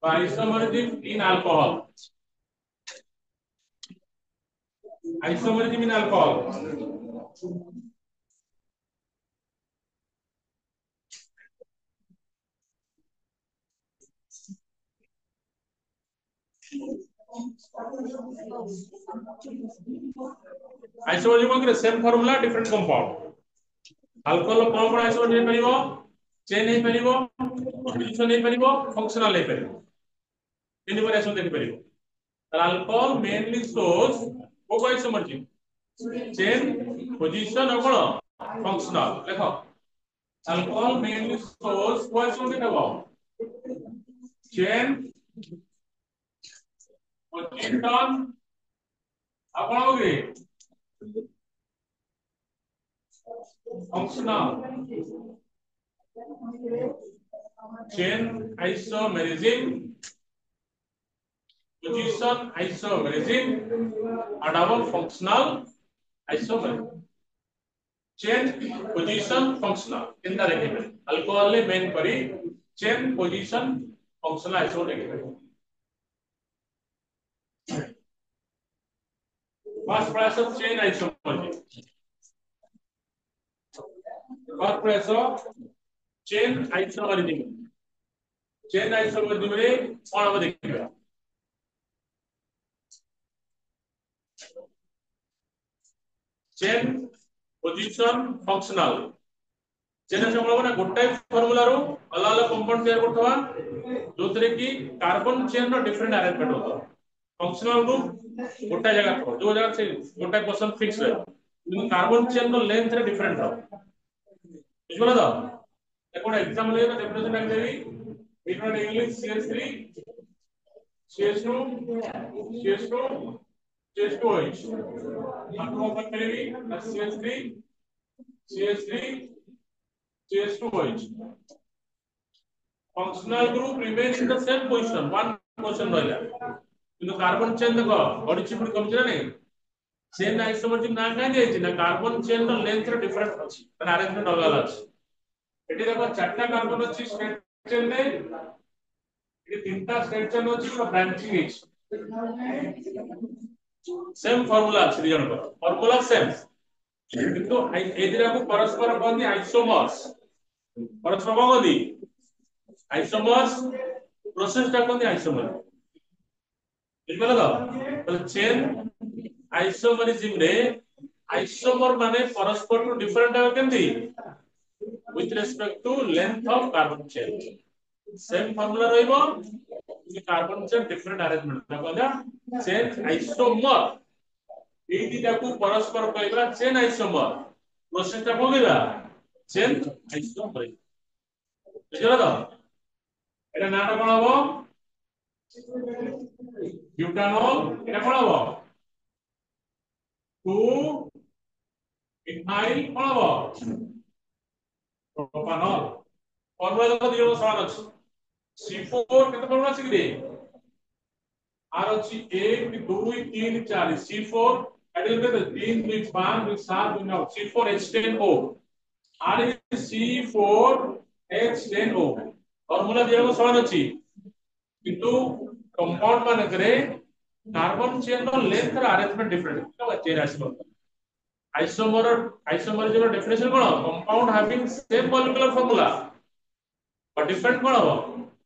isomerism in alcohol isomerism in alcohol isomerism के same formula different compound alcohol कोन कोन आइसोमरिज्म नै परिबो चेन नै परिबो पोजीशन नै परिबो फंक्शनल नै परिबो तीन वेरिएशन देखि परिबो अल्कोहल मेनली शोज को आइसोमरिज्म चेन पोजीशन और कोन फंक्शनल देखो अल्कोहल मेनली शोज को आइसोमरिज्म देखो चेन पोजीशन आपण होगे functional chain isomerism position isomerism and our functional isomerism chain position functional in the regimen alcohol le main करी chain position functional isomerism first class of chain isomerism first class of chain isomerism chain isomerism रे कोन हम देखिबा chain position functional chain से बोलबो ना गोटाई formula रो अलग अलग कंपाउंड तैयार करथवा जोतरे की कार्बन चेन रो डिफरेंट अरेंजमेंट होतो फंक्शनल ग्रुप गोटा जगह को जो जगह से गोटा क्वेश्चन फिक्स है কিন্তু কার্বন চেন র লেন্থ রে ডিফারেন্ট হবে বুঝলো তো এখন एग्जांपल ले तो डेफिनेशन लिख देबी inner English CH3 CH2 CH2 CH2H आपको ओपन करेगी CH3 CH3 CH2H functional group remains in the same position one position ରହିଲା কিন্তু কার্বন চেন দেখো বডি চিপুড় কমছে না নাই चेन आइसोमर ना कहीं जाइए ना कार्बन चेन रो लेंथ रो डिफरेंट अछि माने अरेंजमेंट अलग अलग अछि एटी देखो चारटा कार्बन अछि स्ट्रेट चेन ने एटी तीनटा स्ट्रेट चेन अछि पूरा ब्रांचिंग अछि सेम फार्मूला अछि रिजन को फार्मूला सेम किंतु एदिरा को परस्पर कोन आइसोमर्स परस्पर कोन आइसोमर्स प्रोसेस टा कोन आइसोमर बुझलो तो चेन आइसोमरिज्म रे आइसोमर माने परस्पर टू डिफरेंट है केंती with respect to length of carbon chain same formula रहइबो कि कार्बन चेन डिफरेंट अरेंजमेंट ना कहला चेन आइसोमर एई दिटा को परस्पर कहला चेन आइसोमर प्रोसेस टा कहला चेन आइसोमर बुझलो तो एटा नाटा कोन हबो ब्यूटानॉल एटा कोन हबो 2 इथाइल कोन हबो प्रोपानॉल फॉर्मूला देखो दियो समान अछि C4 केते फॉर्मूला अछि कि आर अछि 1 2 3 4 C4 एडिल केते 3 2 5 2 7 2 9 C4H10O आर C4H10O फॉर्मूला दियो समान अछि किंतु कंपाउंड माने करे कार्बन चेन रो लेंथ रो अरेंजमेंट डिफरेंट है चेन आइसोमरिज्म रो डेफिनेशन कोन compound having same molecular formula but different कोन हो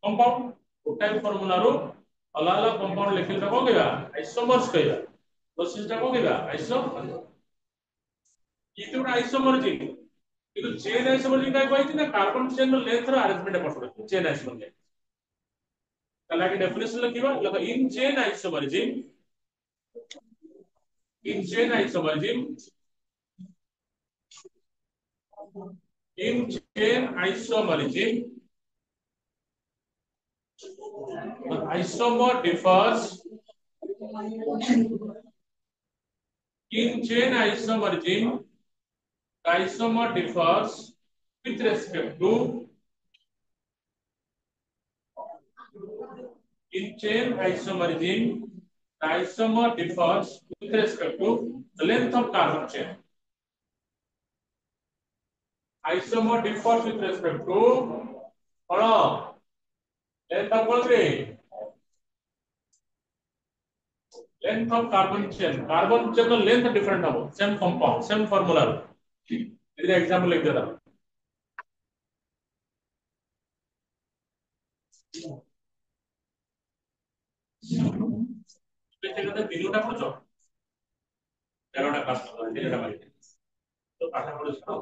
कंपाउंड गोटाई फार्मूला रो अलग अलग कंपाउंड लिखिल त कोन कहबा आइसोमर्स कहबा प्रोसेस टा कोन कहबा आइसोमर ई तो आइसोमरिज्म किंतु चेन आइसोमरिज्म काय कहै ना कार्बन चेन रो लेंथ रो अरेंजमेंट पड़ो चेन आइसोमरिज्म कला की डेफिनेशन लिखिबा लगा in chain isomerism in chain isomerism the isomer differs in chain isomerism the isomer differs with respect to in chain isomerism the isomer differs with respect to the length of carbon chain. Isomer differs with respect to length of what? Length of carbon chain. Carbon chain the length different हो. Same compound, same formula. इधर example लिख देता. तो दिनोटा पढ़ो. तेरोटा class दिनोटा मारी. तो पाठ पढ़ो सुनो.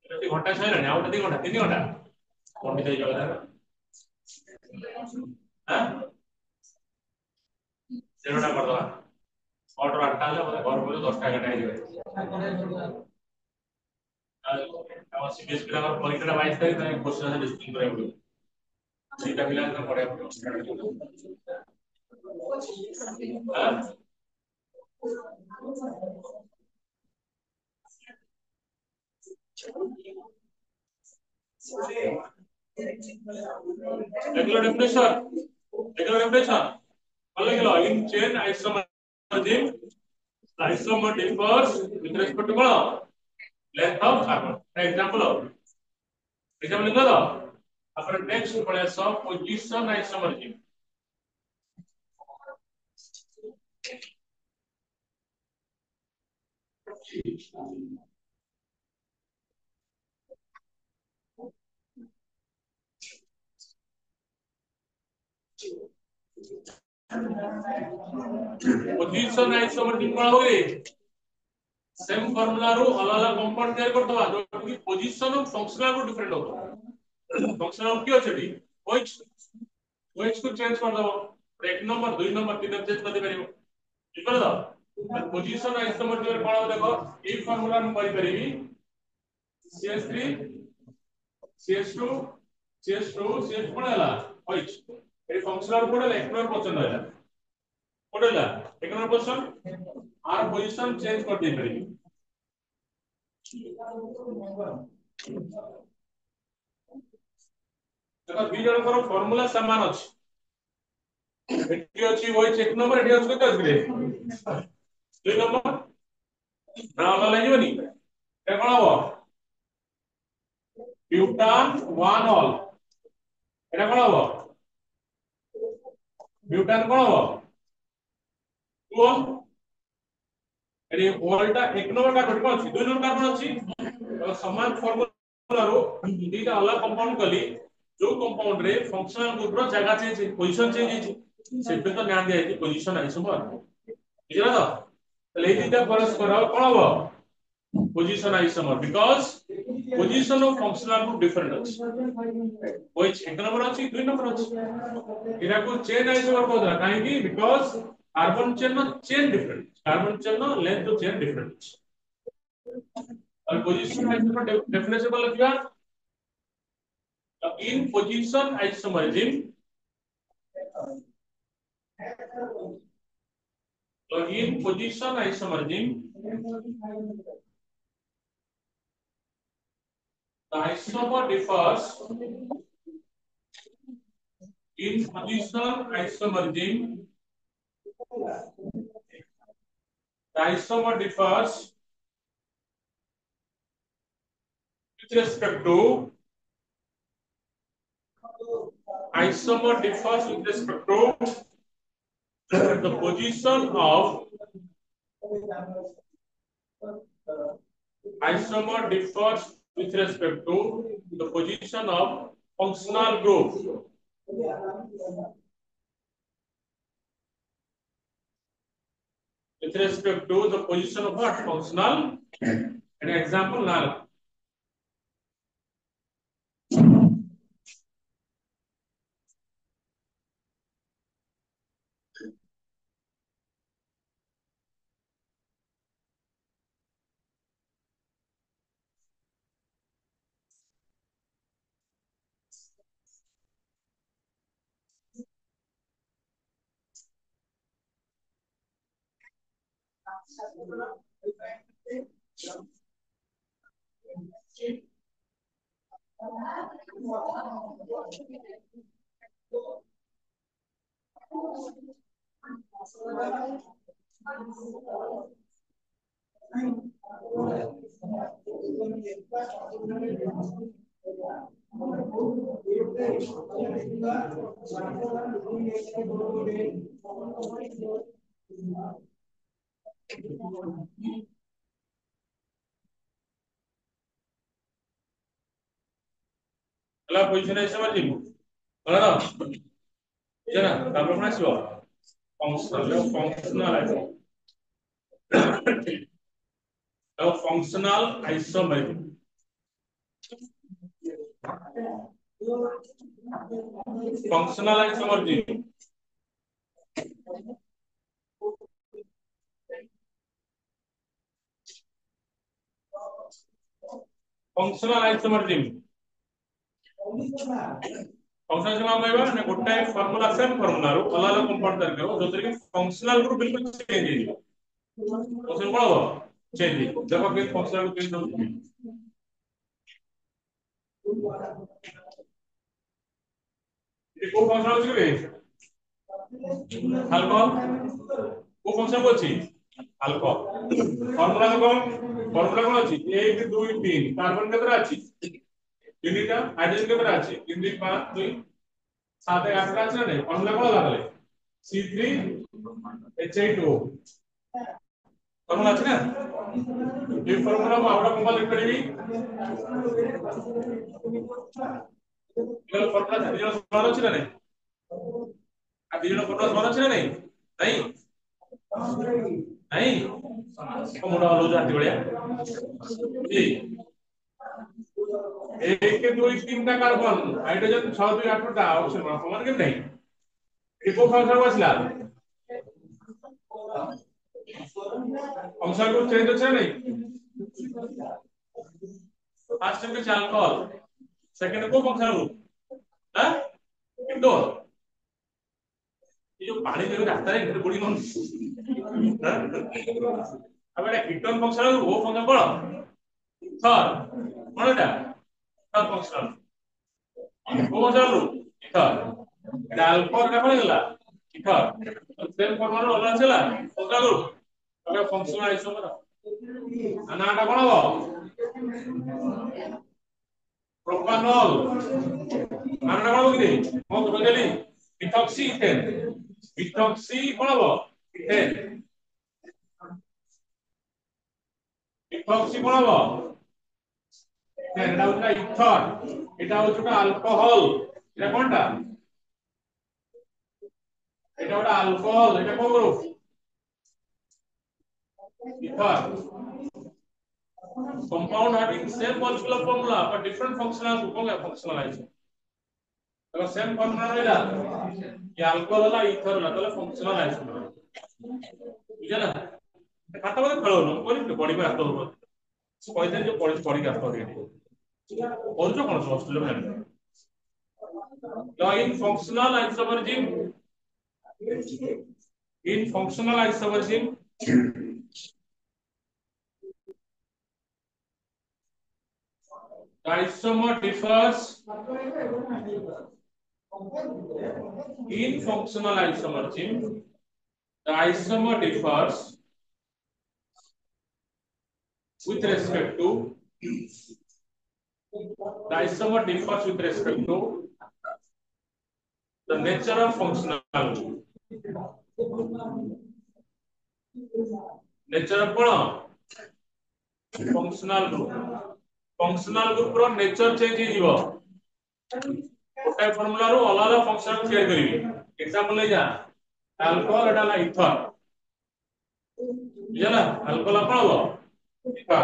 इतनी घंटा सही रहने. आउट 3 घंटा 3 घंटा. कौन भी जाएगा इधर? हाँ? तेरोटा कर दो. ऑर्डर 8 ले बोले घर बोले 10 घंटा ही जाए. अब सीबीएस पिला का परीक्षा 22 तारीख तक क्वेश्चन से डिस्कस करेंगे. सीटा पिला का पढ़े हाँ? regular definition अलग in chain isomerism isomer differs with respect to length of carbon example लिखा दो अपन नेक्स्ट पढ़े सब पोजीशन isomerism पोजीशन आइसोमरिज्म कोन होई सेम फार्मूला रो अलग अलग कंपाउंड तैयार करतबा जो कि पोजीशन और फंक्शनल रो डिफरेंट होतो फंक्शनल की अछि OH को चेंज कर दबो एक नंबर 2 नंबर 3 नंबर चेंज कर दे परिबो ठीक कर दो पोजीशन आइसोमर जो कोन देखो ए फार्मूला हम करि परिबी CS3 CS2 CS2 CS कोन हला ओइच ए फंक्शनल कोन हला 1 नंबर क्वेश्चन हला कोन हला 1 नंबर क्वेश्चन आर पोजीशन चेंज कर दे परिबी देखो दी जण कर फार्मूला समान अछि एटी अछि ओइच 1 नंबर एटी अछि केते अछि 2 नंबर ना अलग लागिबनी ए कोन हो ब्यूटान 1 ऑल एटा कोन हो ब्यूटान कोन हो 2 ऑल एटी ऑलटा 1 नंबर कार्बन कोन अछि 2 नंबर कार्बन अछि तो समान फार्मूला रो दीटा अलग कंपाउंड कली जो कंपाउंड रे फंक्शनल ग्रुप रो जगह चेंज पोजीशन चेंज होई से पे तो ध्यान दिया है पोजीशन आइसोमर बुझला तो ले दीटा परस्पर कोन हो position isomer because position of functional group different अछि कोई 1 नंबर अछि 2 नंबर अछि इरा को चेन आइसोमर कहला काहे की because कार्बन चेन नो चेन डिफरेंट कार्बन चेन नो लेंथ तो चेन डिफरेंट अछि और position isomer डेफिनेशन को लिखिया in position isomerism so in position isomerism the isomer differs in position isomerism the isomer differs with respect to isomer differs with respect to the position of isomer differs with respect to the position of functional group with respect to the position of what functional an example now अगला position है समझ ली अगला जना तापर कोन आसीबो functional isomeric functional isomerism functional isomerism functional जमा कहबा ने गोटाए फार्मूला सेम फार्मूला रो अलग अलग कंपाउंड करके हो जोतरे कि फंक्शनल ग्रुप बिल्कुल चेंज हो जिवो फंक्शन कोन हो चेंज देखो कि फंक्शनल ग्रुप चेंज हो ये को फंक्शनल अछि रे अल्फा को फंक्शन को अछि अल्फा फार्मूला कोन अछि 1 2 3 कार्बन केतरा अछि तीनटा हाइड्रोजन केतरा अछि 3 2 5 2 7 8 टा अछि नै फार्मूला कोन लागले C3H8O फार्मूला अछि ना ये फार्मूला को आवडा कोन लिख परिबी ये फार्मूला दिजन समान अछि ना नै आ दिजन फार्मूला समान अछि ना नै नहीं नहीं मोड़ा हो जाती बढ़िया जी 1 2 3 टा कार्बन हाइड्रोजन 6 2 8 टा ऑप्शन समान के नहीं को फंक्शन बसला फंक्शन को चेंज होছে नहीं फर्स्ट में अल्कोहल सेकंड को फंक्शन को हां किंतु ये जो पानी जो रास्ता है इधर बड़ी कौन अब एटा कीटन फंक्शन वो फंक्शन कोन थर कोन एटा थर फंक्शन को फंक्शन इथर एटा अल्कोहल का कोन होला इथर सेम परमाणु अलग छला फंक्शन ग्रुप अब फंक्शनल आइसोमर नाटा कोन हो प्रोपानॉल नाटा कोन हो कि हम तो बदली मिथॉक्सी इथेन मिथॉक्सी कोन हो इथेन मिथॉक्सी कोन हो এটা হচ্ছে ইথর এটা হচ্ছে অ্যালকোহল এটা কোনটা এটা ওটা অ্যালকোহল এটা কোন group ইথর compound having same molecular formula but different functional group होगा functionalized अगर same formula रहेगा ये अल्कोहल वाला इथर वाला तो functionalized बुझे ना खाता बदे खेलो ना कोई बॉडी पे आता होगा कोई दिन जो बॉडी का आता होगा और जो कौन सा हॉस्पिटल में तो in functional isomerism the isomer differs in functional isomerism the isomer differs with respect to the isomer differs with respect to the nature of functional group. Nature of functional group. Functional group row nature change ही जीवो. उठाए formula रो अलग अलग function को share करेंगे. Example ले जा. Alcohol डाला ether. ये ना alcohol अपना वो ether.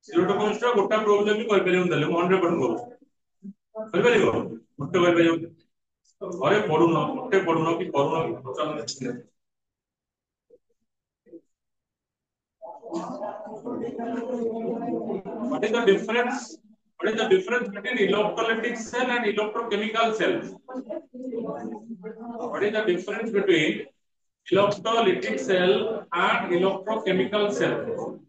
Zero to constant गोटा problem भी कोई पहले उन्हें 100% करो कोई पहले करो गोटे कोई पहले अरे पढ़ुना गोटे पढ़ुना कि पढ़ुना कि what is the difference between electrolytic cell and electrochemical cell what is the difference between electrolytic cell and electrochemical cell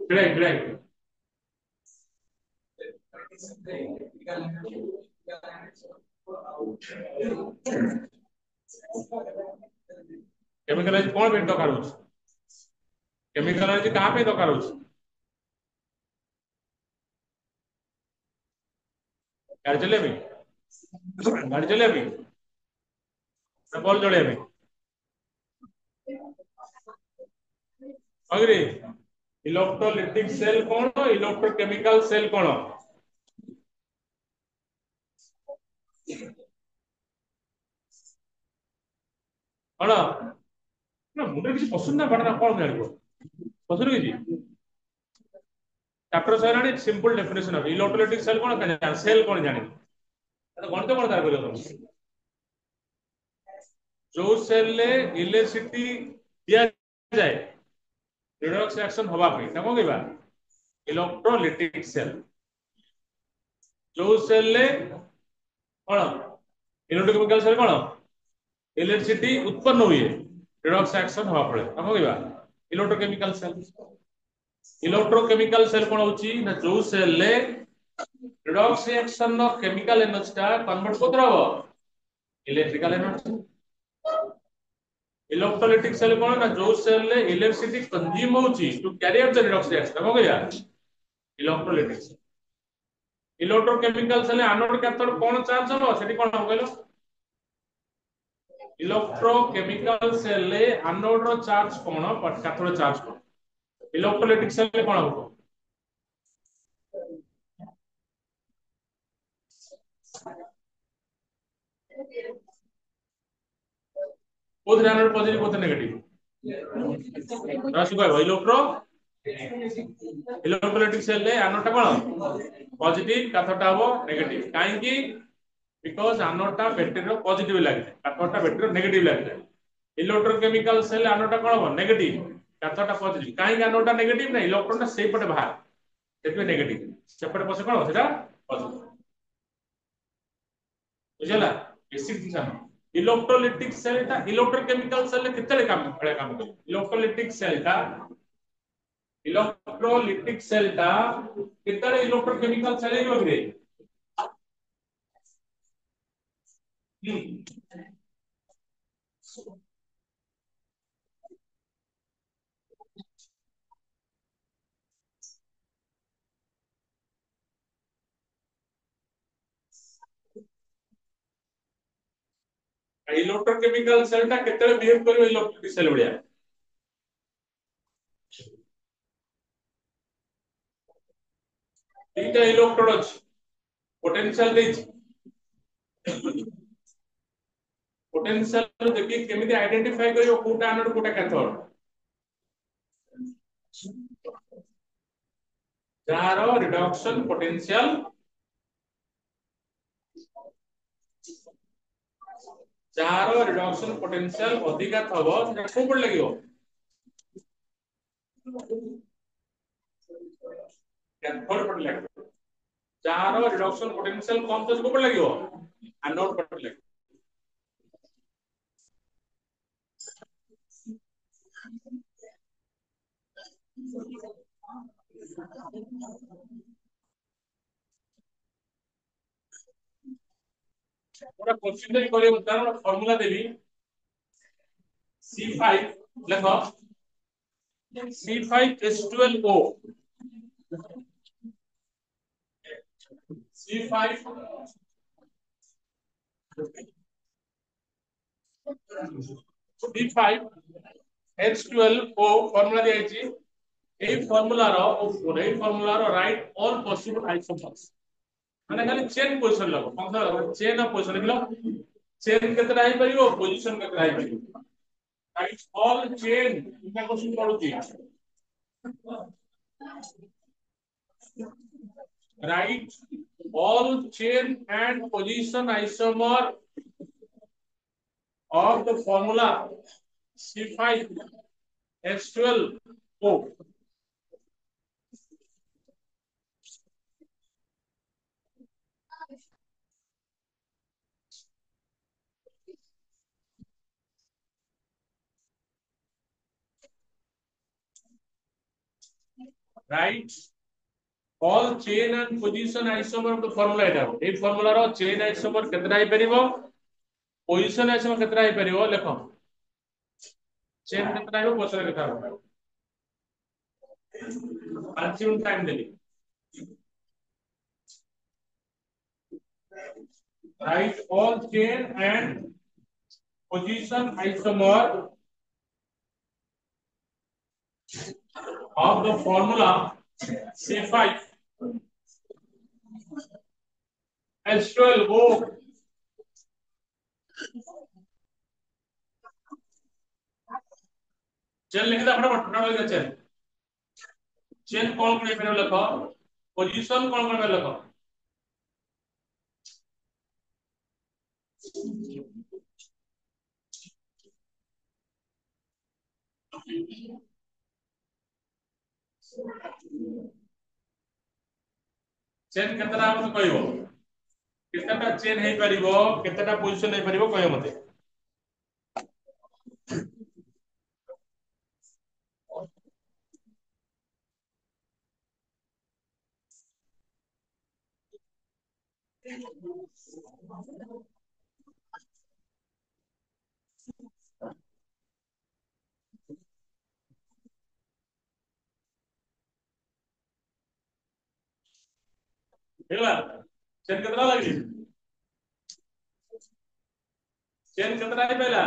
Great. Chemical energy कौन पे दरकार होछ chemical energy कहाँ पे दरकार होछ गाड़ी चले अभी बॉल जोड़े अभी अग्री इलेक्ट्रोलाइटिक सेल कौन इलेक्ट्रोकेमिकल सेल कौन कौन ना मुझे किसी पसंद ना पड़ना कौन जानिबो पसंद किसी चैप्टर सरानी simple definition of electrolytic cell कौन सेल कौन जानि तो गणित कौन तार करियो तुम जो सेल ले इलेक्ट्रिसिटी दिया जाए रिडक्स रिएक्शन होबा पे ना कोन कहबा इलेक्ट्रोलाइटिक सेल जो सेल ले कौन इलेक्ट्रोकेमिकल सेल कौन इलेक्ट्रिसिटी उत्पन्न हुई रिडक्स रिएक्शन होबा पड़े ना कोन कहबा इलेक्ट्रोकेमिकल सेल कौन होची ना जो सेल ले रिडक्स रिएक्शन नो केमिकल एनर्जी टा कन्वर्ट कोतरा हो इलेक्ट्रिकल एनर्जी इलेक्ट्रोलाइटिक सेल कौन ना जो सेल रे इलेक्ट्रिसिटी कंज्यूम होची to carry out the redox reaction हो गया electrolytic cell electrochemical cell anode cathode कौन चार्ज हो सेठी कौन हो गलो इलेक्ट्रोकेमिकल सेल रे एनोड रो चार्ज कौन पर कैथोड चार्ज कौन इलेक्ट्रोलाइटिक सेल रे कौन हो both anode positive both negative राशि कहबो इलेक्ट्रो इलेक्ट्रोलाइटिक सेल रे एनोड टा कौन पॉजिटिव कैथोड टा हो नेगेटिव काहे की बिकॉज़ एनोड टा बैटरी रो पॉजिटिव लागे कैथोड टा बैटरी रो नेगेटिव लागे इलेक्ट्रोकेमिकल सेल एनोड टा कौन हो नेगेटिव कैथोड टा पॉजिटिव काहे की एनोड टा नेगेटिव ना इलेक्ट्रॉन टा सेही पटे बाहर सेपे नेगेटिव सेपटे पसे कौन हो सेटा पॉजिटिव बुझला बेसिक चीज है इलेक्ट्रोलाइटिक सेल टा इलेक्ट्रोकेमिकल सेल केते काम करे काम करे इलेक्ट्रोलाइटिक सेल टा केते इलेक्ट्रोकेमिकल सेल रे होगे इलेक्ट्रोकेमिकल सेल टा केते बिहेव करियो इलेक्ट्रोलाइटिक सेल बडिया तीनटा इलेक्ट्रोड अछि पोटेंशियल देछि पोटेंशियल देखि केमिति आइडेंटिफाई करियो कोटा एनोड कोटा कैथोड जार रिडक्शन पोटेंशियल जार रिडक्शन पोटेंशियल अधिका थबो सेटा को पड लागियो कैथोड पड लागियो जार रिडक्शन पोटेंशियल कम तो को पड लागियो एनोड पड लागियो पूरा कंसीडर करियो तार फार्मूला देबी C5 देखो C5H12O C5 C5H12O फार्मूला दिया छी এই ফর্মুলার উপরে এই ফর্মুলার রাইট অল পসিবল আইসোমার্স মানে খালি চেন পজিশন লাগো ফাংশন লাগো চেন অফ পজিশন লিখলো চেন কেতটা আই পারিবো পজিশন কেতটা আই পারিবো রাইট অল চেন এটা কোশ্চেন পড়ুছি write all chain and position isomer of the formula C5H12O right all chain and position isomer of the formula এটা এই ফর্মুলার চেইন আইসোমার কেতটা আই পারিবো পজিশন আইসোমার কেতটা আই পারিবো লেখো চেন কেতটা আইবো পজিশন কেতটা আইবো 5 মিনিট টাইম দেলি write all chain and position isomer of the formula C5H12O chain लिख दे फटाफट फटाफट लिख चेन चेन कौन करे फिर लिखो पोजीशन कौन करे लिखो चेन केतरा हम कहबो केतटा चेन हे परिबो केतटा पोजीशन हे परिबो कहयो मते ହେଲା ଚେନ୍ କେତେଟା ଲାଗି ଚେନ୍ କେତେଟା ହେଇ ପାଇଲା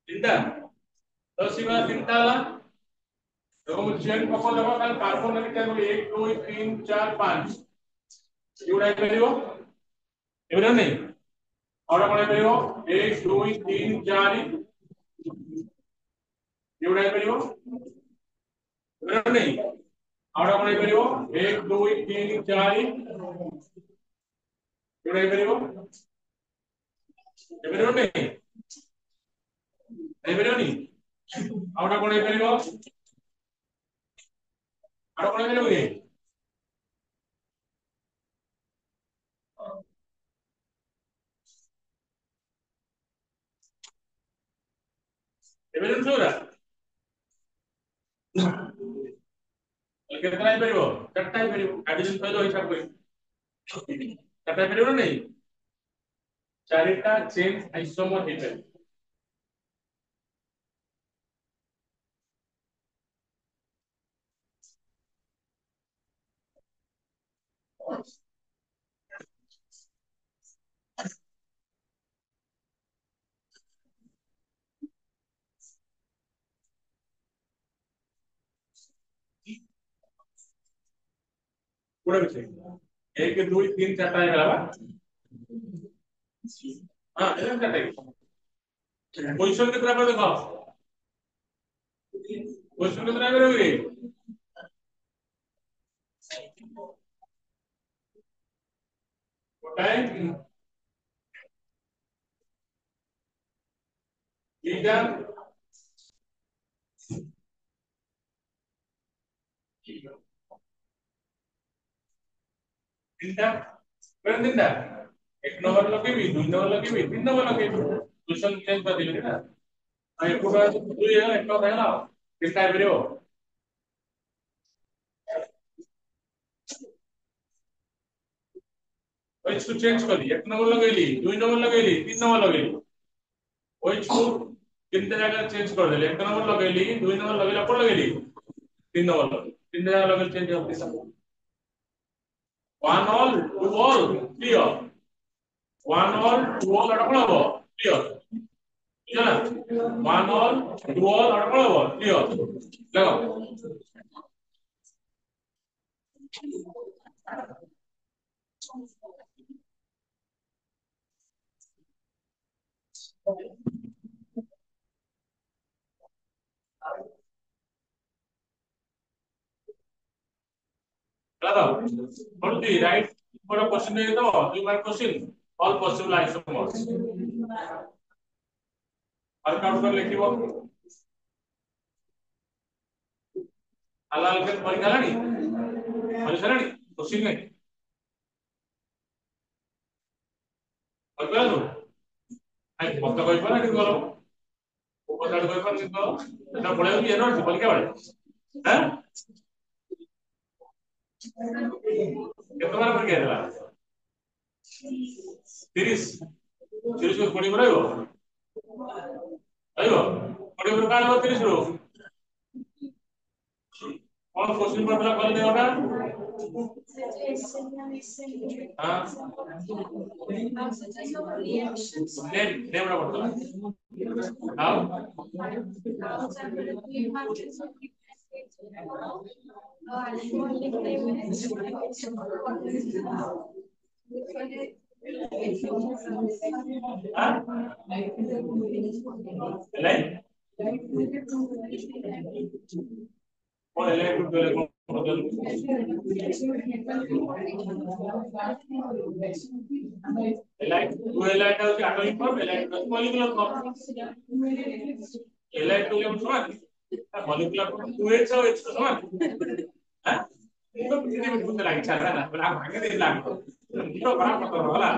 তিনটা তো সীমা তিনটা ହେଲା এবং চেন কখন দেব তাহলে কার্বন লেখা 1 2 3 4 5 এগুলা ହେଇପାରିବ ଏଗୁରା ନାହିଁ ଆଉଟା କଣ ହେଇପାରିବ 1 2 3 4 ଏଗୁରା ହେଇପାରିବ ଏଗୁରା ନାହିଁ ଆଉଟା କଣ ହେଇପାରିବ 1 2 3 4 ଏଗୁରା ହେଇପାରିବ ହେଇପାରିବ ନାହିଁ ହେଇପାରିବନି ଆଉଟା କଣ ହେଇପାରିବ ଆଉଟା କଣ ହେଇପାରିବ କି ହେଇପାରିବନି ସେଗୁରା କେତେଟା ହେଇପାରିବ ଚାରିଟା ହେଇପାରିବ ହାଇଡ୍ରୋଜେନ କହିଲ ହିସାବ କରି ଚାରିଟା ହେଇପାରିବ ନା ନାହିଁ ଚାରିଟା ଚେନ୍ ଆଇସୋମର ହେଇପାରିବ पूरा विषय 1 2 3 4टा ହେଇଗଲା ବା हां ଏଇଟା ଚାରିଟା ପୋଜିଶନ କେତେଟା ପରେ ଦେଖ ପୋଜିଶନ କେତେଟା କରିବ କି ଗୋଟାଏ ଦିଟା তিনটা কোন তিনটা এক নম্বর লগাইবি দুই নম্বর লগাইবি তিন নম্বর লগাইবি পজিশন চেঞ্জ করে দিবি না আর এপটা দুই হলো একটা হলো তিনটা বেরিও ওই ছু চেঞ্জ করি এক নম্বর লগাইলি দুই নম্বর লগাইলি তিন নম্বর লগাইলি ওই ছু তিনটা জায়গা চেঞ্জ করে দিলি এক নম্বর লগাইলি দুই নম্বর লগাইলি পর লগাইলি তিন নম্বর লগাইলি তিনটা জায়গা লগাইলি চেঞ্জ হবে one all two all clear one all two all এটা কোন হবো clear বুঝলা one all two all এটা কোন হবো clear দেখো দাদা বলতি রাইট বড় কোশ্চেন দিয়ে দাও দুই মার্ক কোশ্চেন অল পসিবল আইসোমর্স আর কাউন্ট করে লিখিব আলাল কে পরীক্ষা লানি পরীক্ষা লানি কোশ্চেন নাই পরীক্ষা লানো আই পক্কা কই পারা কি করো পক্কা কই পারা কি করো এটা পড়ে কি এরর পরীক্ষা বাড়ে হ্যাঁ କେତେବାର ପରୀକ୍ଷା ହେଇଥିଲା 30 30 ରୁ 20 ରହିବ ରହିବ 20 ରୁ କାଢିବ 30 ରୁ କଣ କୋଶ୍ଚିନ୍ ପଡିଥିଲା କହିଲେ ଦେଉଟା हां नेम रा पड़ता हां कौन इलेक्ट्रिक पहले कौन बदल इलेक्ट्रिक टू इलेक्ट्रिक है उसके atomic form electric molecular form electric समान मॉलिक्यूलर फॉर्म 2h और h समान हां तो कितने मिनट बुंदे लागी चल रहा है बोला भागे दे लागी तो बड़ा पता होला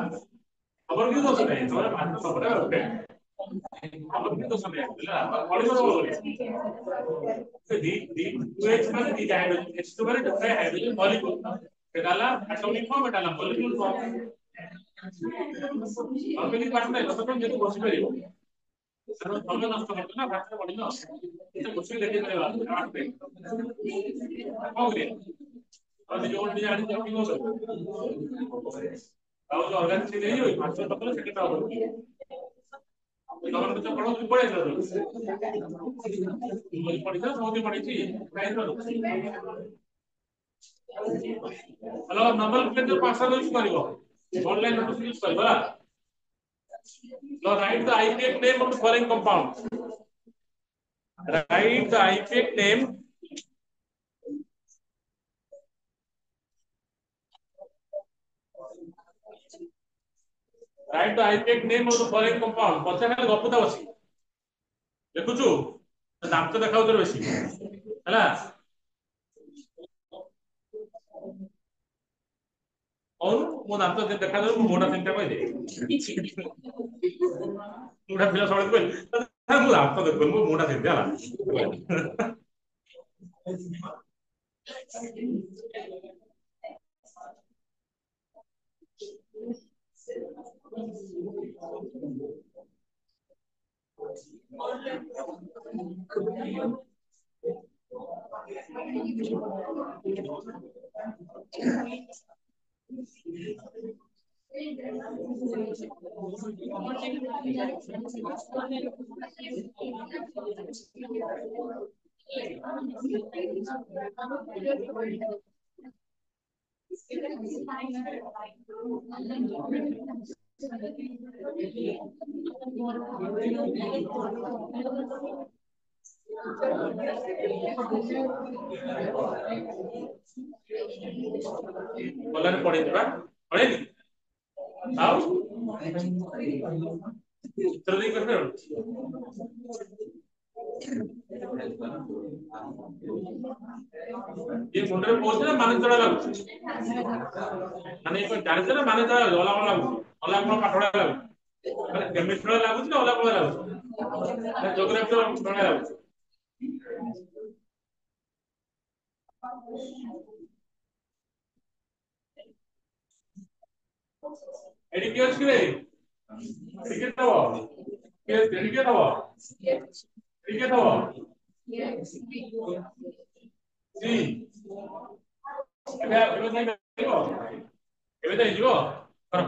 खबर क्यों दोस्त है तुम्हारे बात तो खबर है ओके खबर क्यों दोस्त है बोला बड़ी बड़ा बोल तो दी 2h माने दी हाइड्रोजन h तो माने दूसरा हाइड्रोजन मॉलिक्यूल ये डाला एटॉमिक फॉर्म डाला मॉलिक्यूल फॉर्म ऑर्गेनिक पार्ट में तो तुम जो बसी परिबो କାରଣ ସମୟ ନଷ୍ଟ କରୁଛ ନା ପାଠରେ ପଢିନ ଏତେ କୋଶ୍ଚିନ୍ ଦେଖେଇ ପାରିବା ଆର୍ଟରେ କଣ କରିବା ଆଉ ନିଜ ଗୋଟେ ନିଜେ ଆଣିକି ରଖି କଣ କରିବ ଆଉ ଯୋଉ ଅଲଗା କିଛି ନେଇଯିବ ମାଷ୍ଟର ପାଖରେ ସେକେଣ୍ଡ ହବ ତମର କିଛି ପଢଉଛୁ ପଳେଇ ଆସିଲ ପଢିଛ ସମସ୍ତେ ପଢିଛି हेलो नंबर प्लेट जो पांचटा यूज करिवो ऑनलाइन नोटिस यूज करिवो ना no write the IUPAC name of the following compound write the IUPAC name write the IUPAC name of the following compound पछे खाली गपुता बसी देखुछु दांत देखाउ तर बेसी हैला और मो दांत देखा दे मोटा चिंता कहि दे मोटा पिला सळे कहि मो दांत देखो मो मोटा चिंता ला बोलने पड़े दिबा पड़े नी आउ उत्तर दे करबे ये मुंडरे पहुंचे ना माने चढ़ा लागु माने को जानिछ ना माने चढ़ा लागु अला कोन पाठडा लागु माने केमिस्ट्री लागु ना अला कोन लागु ज्योग्राफी कोन लागु एडी क्यों स्क्रे क्रिकेट तो के क्रिकेट हो क्रिकेट हो जी एबे नहीं देखो एबे नहीं जीवो कर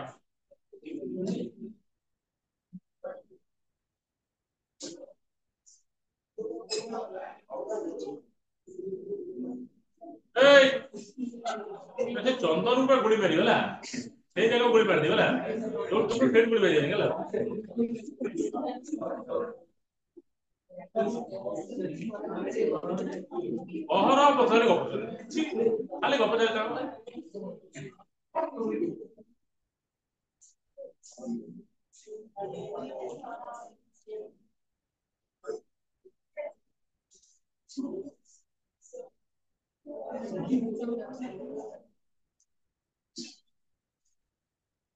ए अच्छा चंदन पर गुड़ी मारी होला সেই জায়গা গুলি মারি দিবা তোর তো ফেট গুলি মারি গেল অহরা পছরে গপ খালি গপ যায় তা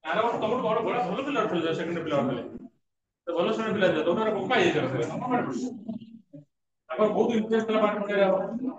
ଆର ତମର ବଡ ବଡ ଭଲ ପିଲା ଥିଲେ ସେକେଣ୍ଡ ପିଲା ଥିଲେ ତ ଭଲ ଶୁଣି ପିଲା ଥିଲେ ତମର ବୋକା ହେଇ ଯାଇଥିଲା ତାଙ୍କର ବହୁତ ଇଣ୍ଟରେଷ୍ଟ ଥିଲା ପାଠ ପଢିବାରେ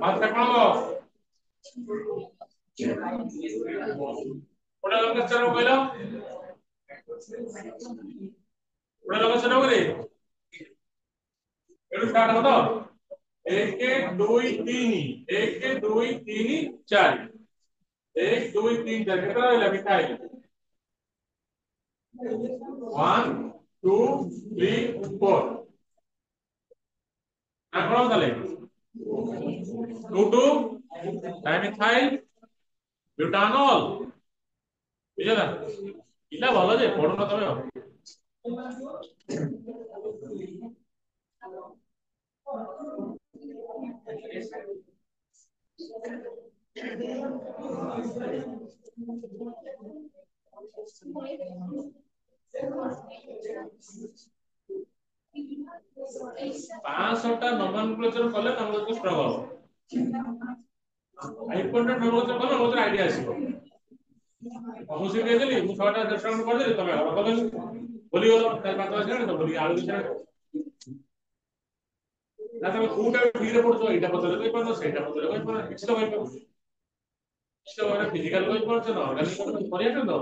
मात्र कौन कोड़ा लोग चलो कहलो कोड़ा लोग चलो करे एडु स्टार्ट हो तो 1 2 3 1 2 3 4 1 2 3 4 केतना रहला मिठाई 1 2 3 4 আর কোন তাহলে 2 2 ডাইমিথাইল বুটানল বুঝলে না এটা ভালো যে পড়ো না তবে 500টা নমেনক্লেচার কলে আমাদের স্ট্রগল হাইপোটেন্ট নমেনক্লেচার কলে আমাদের আইডিয়া আসিব ମୁଁ ଶିଖେଇ ଦେଲି ମୁଁ 6ଟା 10ଟା ଖଣ୍ଡେ କରିଦେଲି ତମେ ଅଳ୍ପ ଦେଲି ଭୁଲି ଗଲ ତାର 5 ମାସ ଜାଣି ତ ଭୁଲି ଆଳୁ ବିଷୟରେ ନା ତମେ କୋଉଟା ଫିରେ ପଡୁଛ ଏଇଟା ପଚାରେ କହି ପାରୁନ ସେଇଟା ପଚାରେ କହି ପାରୁନ କିଛି ତ କହି ପାରୁନ କିଛି ତ ମାନେ ଫିଜିକାଲ କହି ପାରୁଛ ନା ଅର୍ଗାନିକ କରିଆଟ ତ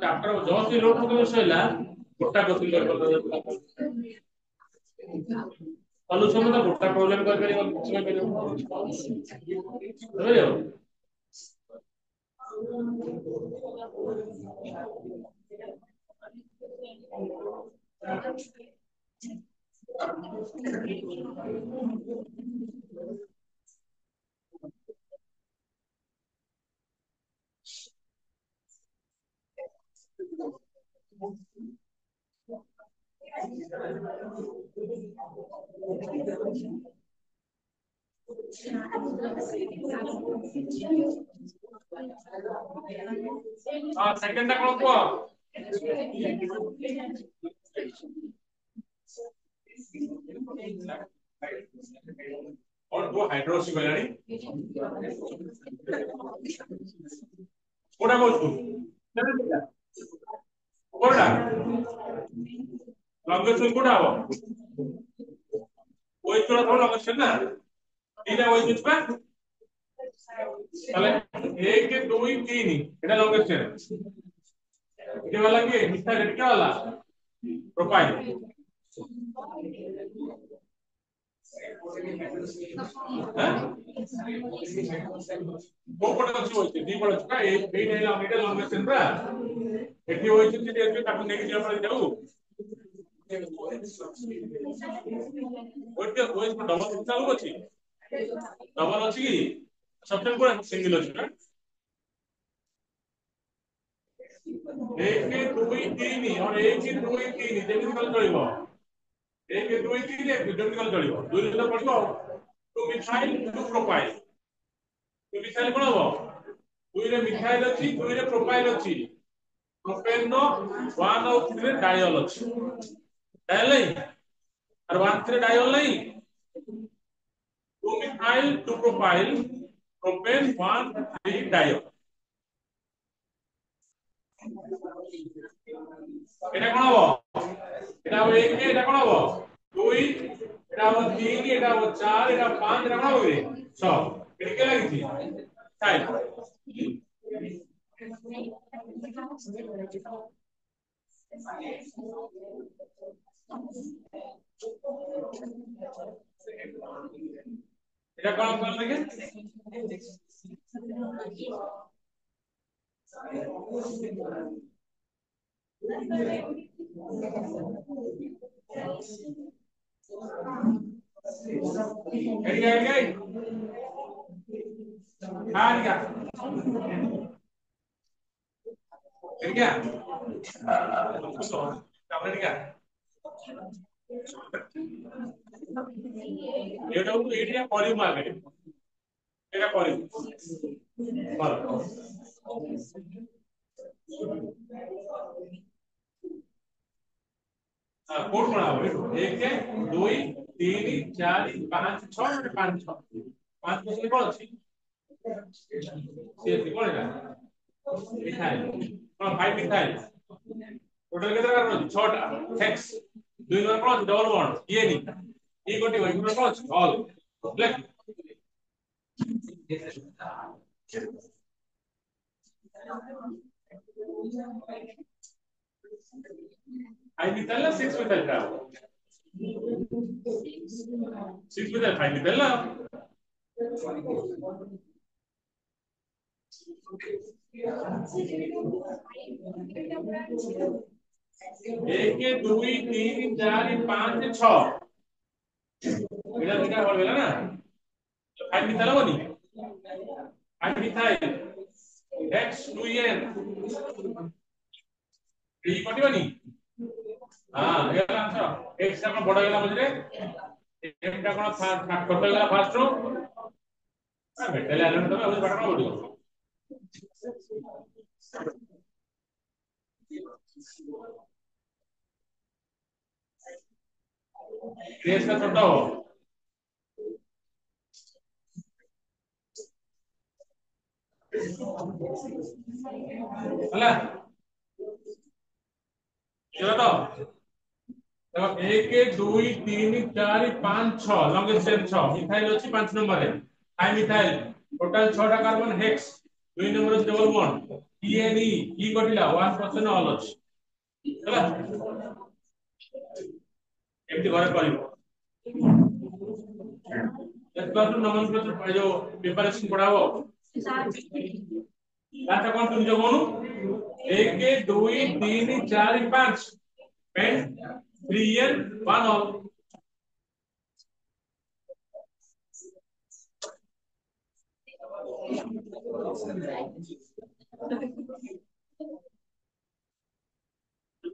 ଚାପ୍ଟର ଜଷ୍ଟ ଲୋଡ ପକେଇ ସଇଲା ଗୋଟା କୋଶ୍ଚିନ୍ କହି ପାରୁନ ସଲ୍ୟୁସନ ତ ଗୋଟା ପ୍ରୋବ୍ଲେମ କରି ପାରିବ କିଛି କହି ପାରିବ ବୁଝିପାରିବ सेकंड टा कोन को और वो हाइड्रोक्सी गलानी कोडा बोलछु कोडा लंगेशन कोडा हो ওই তোরা ধরো লঙ্গেশন না এটা ওই দিছবা তাহলে 1 2 3 এটা লঙ্গেশন ये वाला के मिथा रेट क्या वाला प्रोफाइल वो पड़ अच्छी होती दी पड़ चुका एक नहीं ना मीटर लॉन्गेशन रा एठी होई छि जे एठी ताकू नेकी जा पड़ जाऊ ओटे होई डबल चालू अछि डबल अछि की सबटेन को सिंगल अछि ना 1 2 3 और 1 2 3 जेमिति कल चलिबो 1 2 3 जेमिति कल चलिबो दुई रे पड़िबो two methyl two propyl two methyl कोन हो दुई रे मिथाइल अछि दुई रे प्रोपाइल अछि प्रोपेन नो 1 और 3 रे डायल अछि डायल नहीं और 1 3 डायल नहीं to methyl two propyl propane 1 3 dial এটা কোন হবো এটা হবে 1 এটা কোন হবো 2 এটা হবে 3 এটা হবে 4 এটা 5 এটা কোন হবে 6 এটা কে লাগিছি তাই এটা কোন কোন লাগে कोड कोन आवे 1 2 3 4 5 6 5 6 5 क्वेश्चन कोन अछि से कोन है मिथाइल कोन 5 मिथाइल टोटल केते कर 6 टा हेक्स दुई नंबर कोन डबल बॉन्ड ये नहीं ये कोटी वही कोन अछि all black I methyl 6 methyl का 6 मिथाइल 5 मिथाइल ना एक दुई तीन चार पांच छ এটা দুইটা হল না ফাইভ মিথাইল হবনি ফাইভ মিথাইল x 2n 3 কটিবনি हां এগুলা আনসার x টা কোন বড় গেলা বুঝলে m টা কোন ফার্স্ট কত গেলা ফার্স্ট রো মেটাল এলিমেন্ট তো আমি বাটা বলি केस का छोटा हो ହେଲା चलो तो एक दुई तीन चार पांच छ लॉन्गेस्ट चेन छ मिथाइल अछि 5 नंबर रे हाई मिथाइल टोटल 6 टा कार्बन हेक्स 2 नंबर अछि डबल बॉन्ड टीएनई ई कटिला 1% ऑल अछि ହେଲା एमती घरे करिवो एक्सप्रेशन नोमेनक्लेचर जो प्रिपरेशन पढ़ाओ लास्ट कौन तुम जो बोलू 1 2 3 4 5 पेन 3n 1 ऑल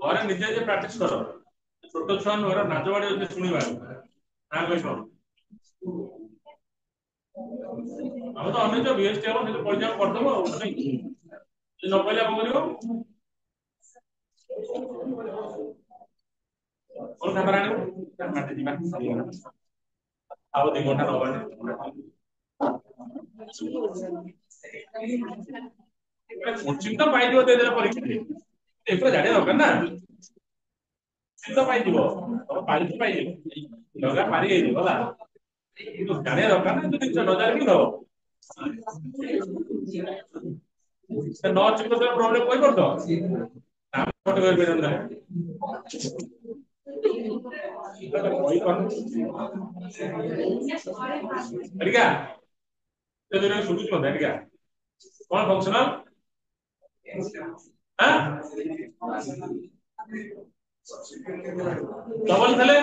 घरे निजे जे प्रैक्टिस करो छोटो छन घर नाचवाड़ी जे सुनिबा ना कहछो हम तो अन्य जो बीएसटी हम से पैसा कर दबो नहीं जे न पहले हम करियो और खबर आने काटे दिबा आबो दी घंटा नबाने चिंता पाई दियो दे दे परीक्षा एफरे जाने दरकार ना चिंता पाई दियो तो पाई दियो लगा पारी हे होला तो जाने दरकार ना तो 3000 की दो से नॉट चिंता से प्रॉब्लम कोई करतो ना फोटो कर बेरन ना कोई कर ठीक है तो दोनों शुरू मत है ठीक है कौन फंक्शनल हां डबल थले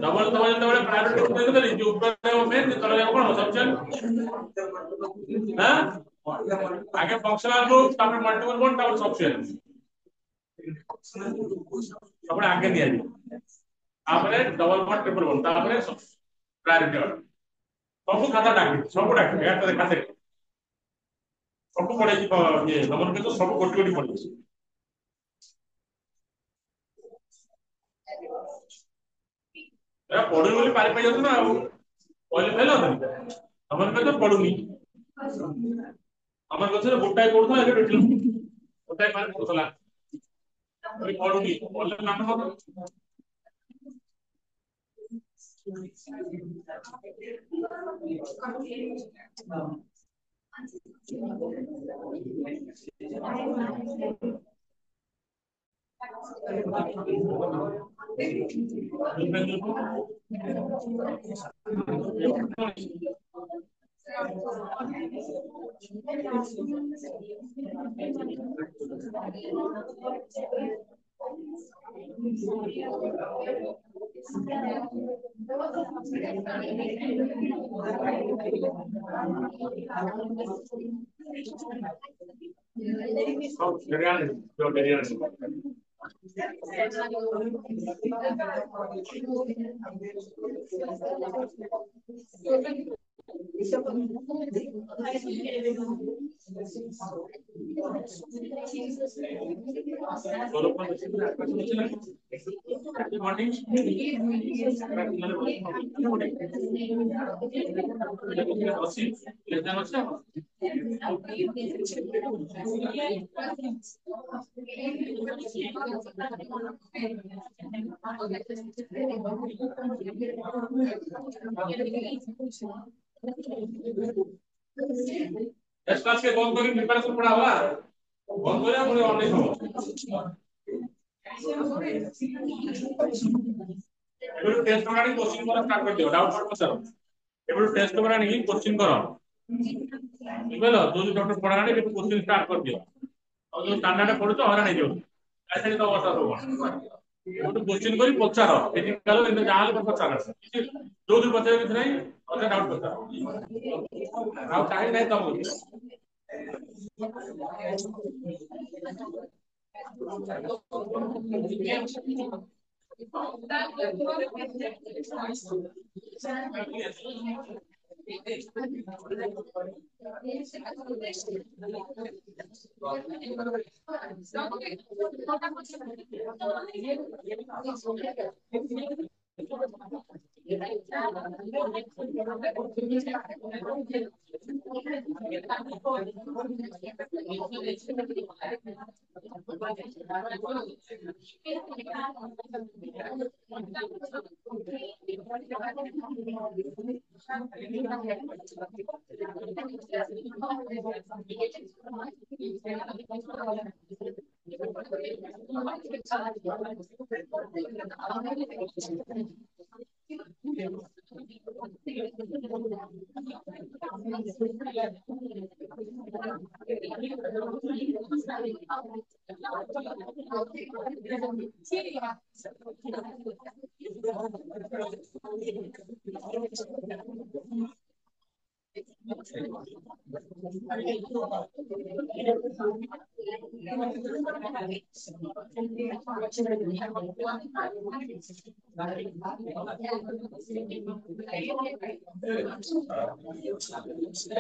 डबल तो बड़े प्रायोरिटी को देते जो ऊपर है वो मेन तले कौन सबसेन हां आगे फंक्शनल ग्रुप तापर मल्टीपल बॉन्ड तापर सबसेन सब आगे दिया जी तापर डबल बॉन्ड ट्रिपल बॉन्ड तापर प्रायोरिटी सब खाता डाके यार खाते सब पड़े ये नमन के तो सब कोटी कोटी पड़े पढ़ू बोली पारी पाई जात ना पहले फेल होता नमन के तो पढ़ुनी আমার কাছে গোটাই পড়তো আগে টোটাল গোটাই মানে পড়তলা ওই পড়ুনি বললে নাম হবে इस क्लास के कौन कौन प्रिपरेशन पढ़ा हुआ कौन बोले मुझे और नहीं हो एबे टेस्ट करानी क्वेश्चन करा स्टार्ट कर दियो डाउट मत करो एबे टेस्ट करानी क्वेश्चन करो ବୁଝିପାରିଲ ଯୋଉ ଡକ୍ଟର ପଢାଣି କିନ୍ତୁ କୋଶ୍ଚିନ୍ ଷ୍ଟାର୍ଟ କରିଦିଅ ଆଉ ଯୋଉ ଷ୍ଟାଣ୍ଡାର୍ଡ ପଢୁଛ ହଇରାଣ ହେଇଯିବ ଆଇସାରି ତ ଅବସ୍ଥା ସବୁ ଗୋଟେ କୋଶ୍ଚିନ୍ କରି ପଚାର ଫିଜିକାଲ ଏମିତି ଯାହା ହେଲେ ପଚାର ଯୋଉଠି ପଚାରିବ କିଛି ନାହିଁ ଅଧା ଡାଉଟ୍ ପଚାର ଆଉ କାହିଁ ନାହିଁ ତମକୁ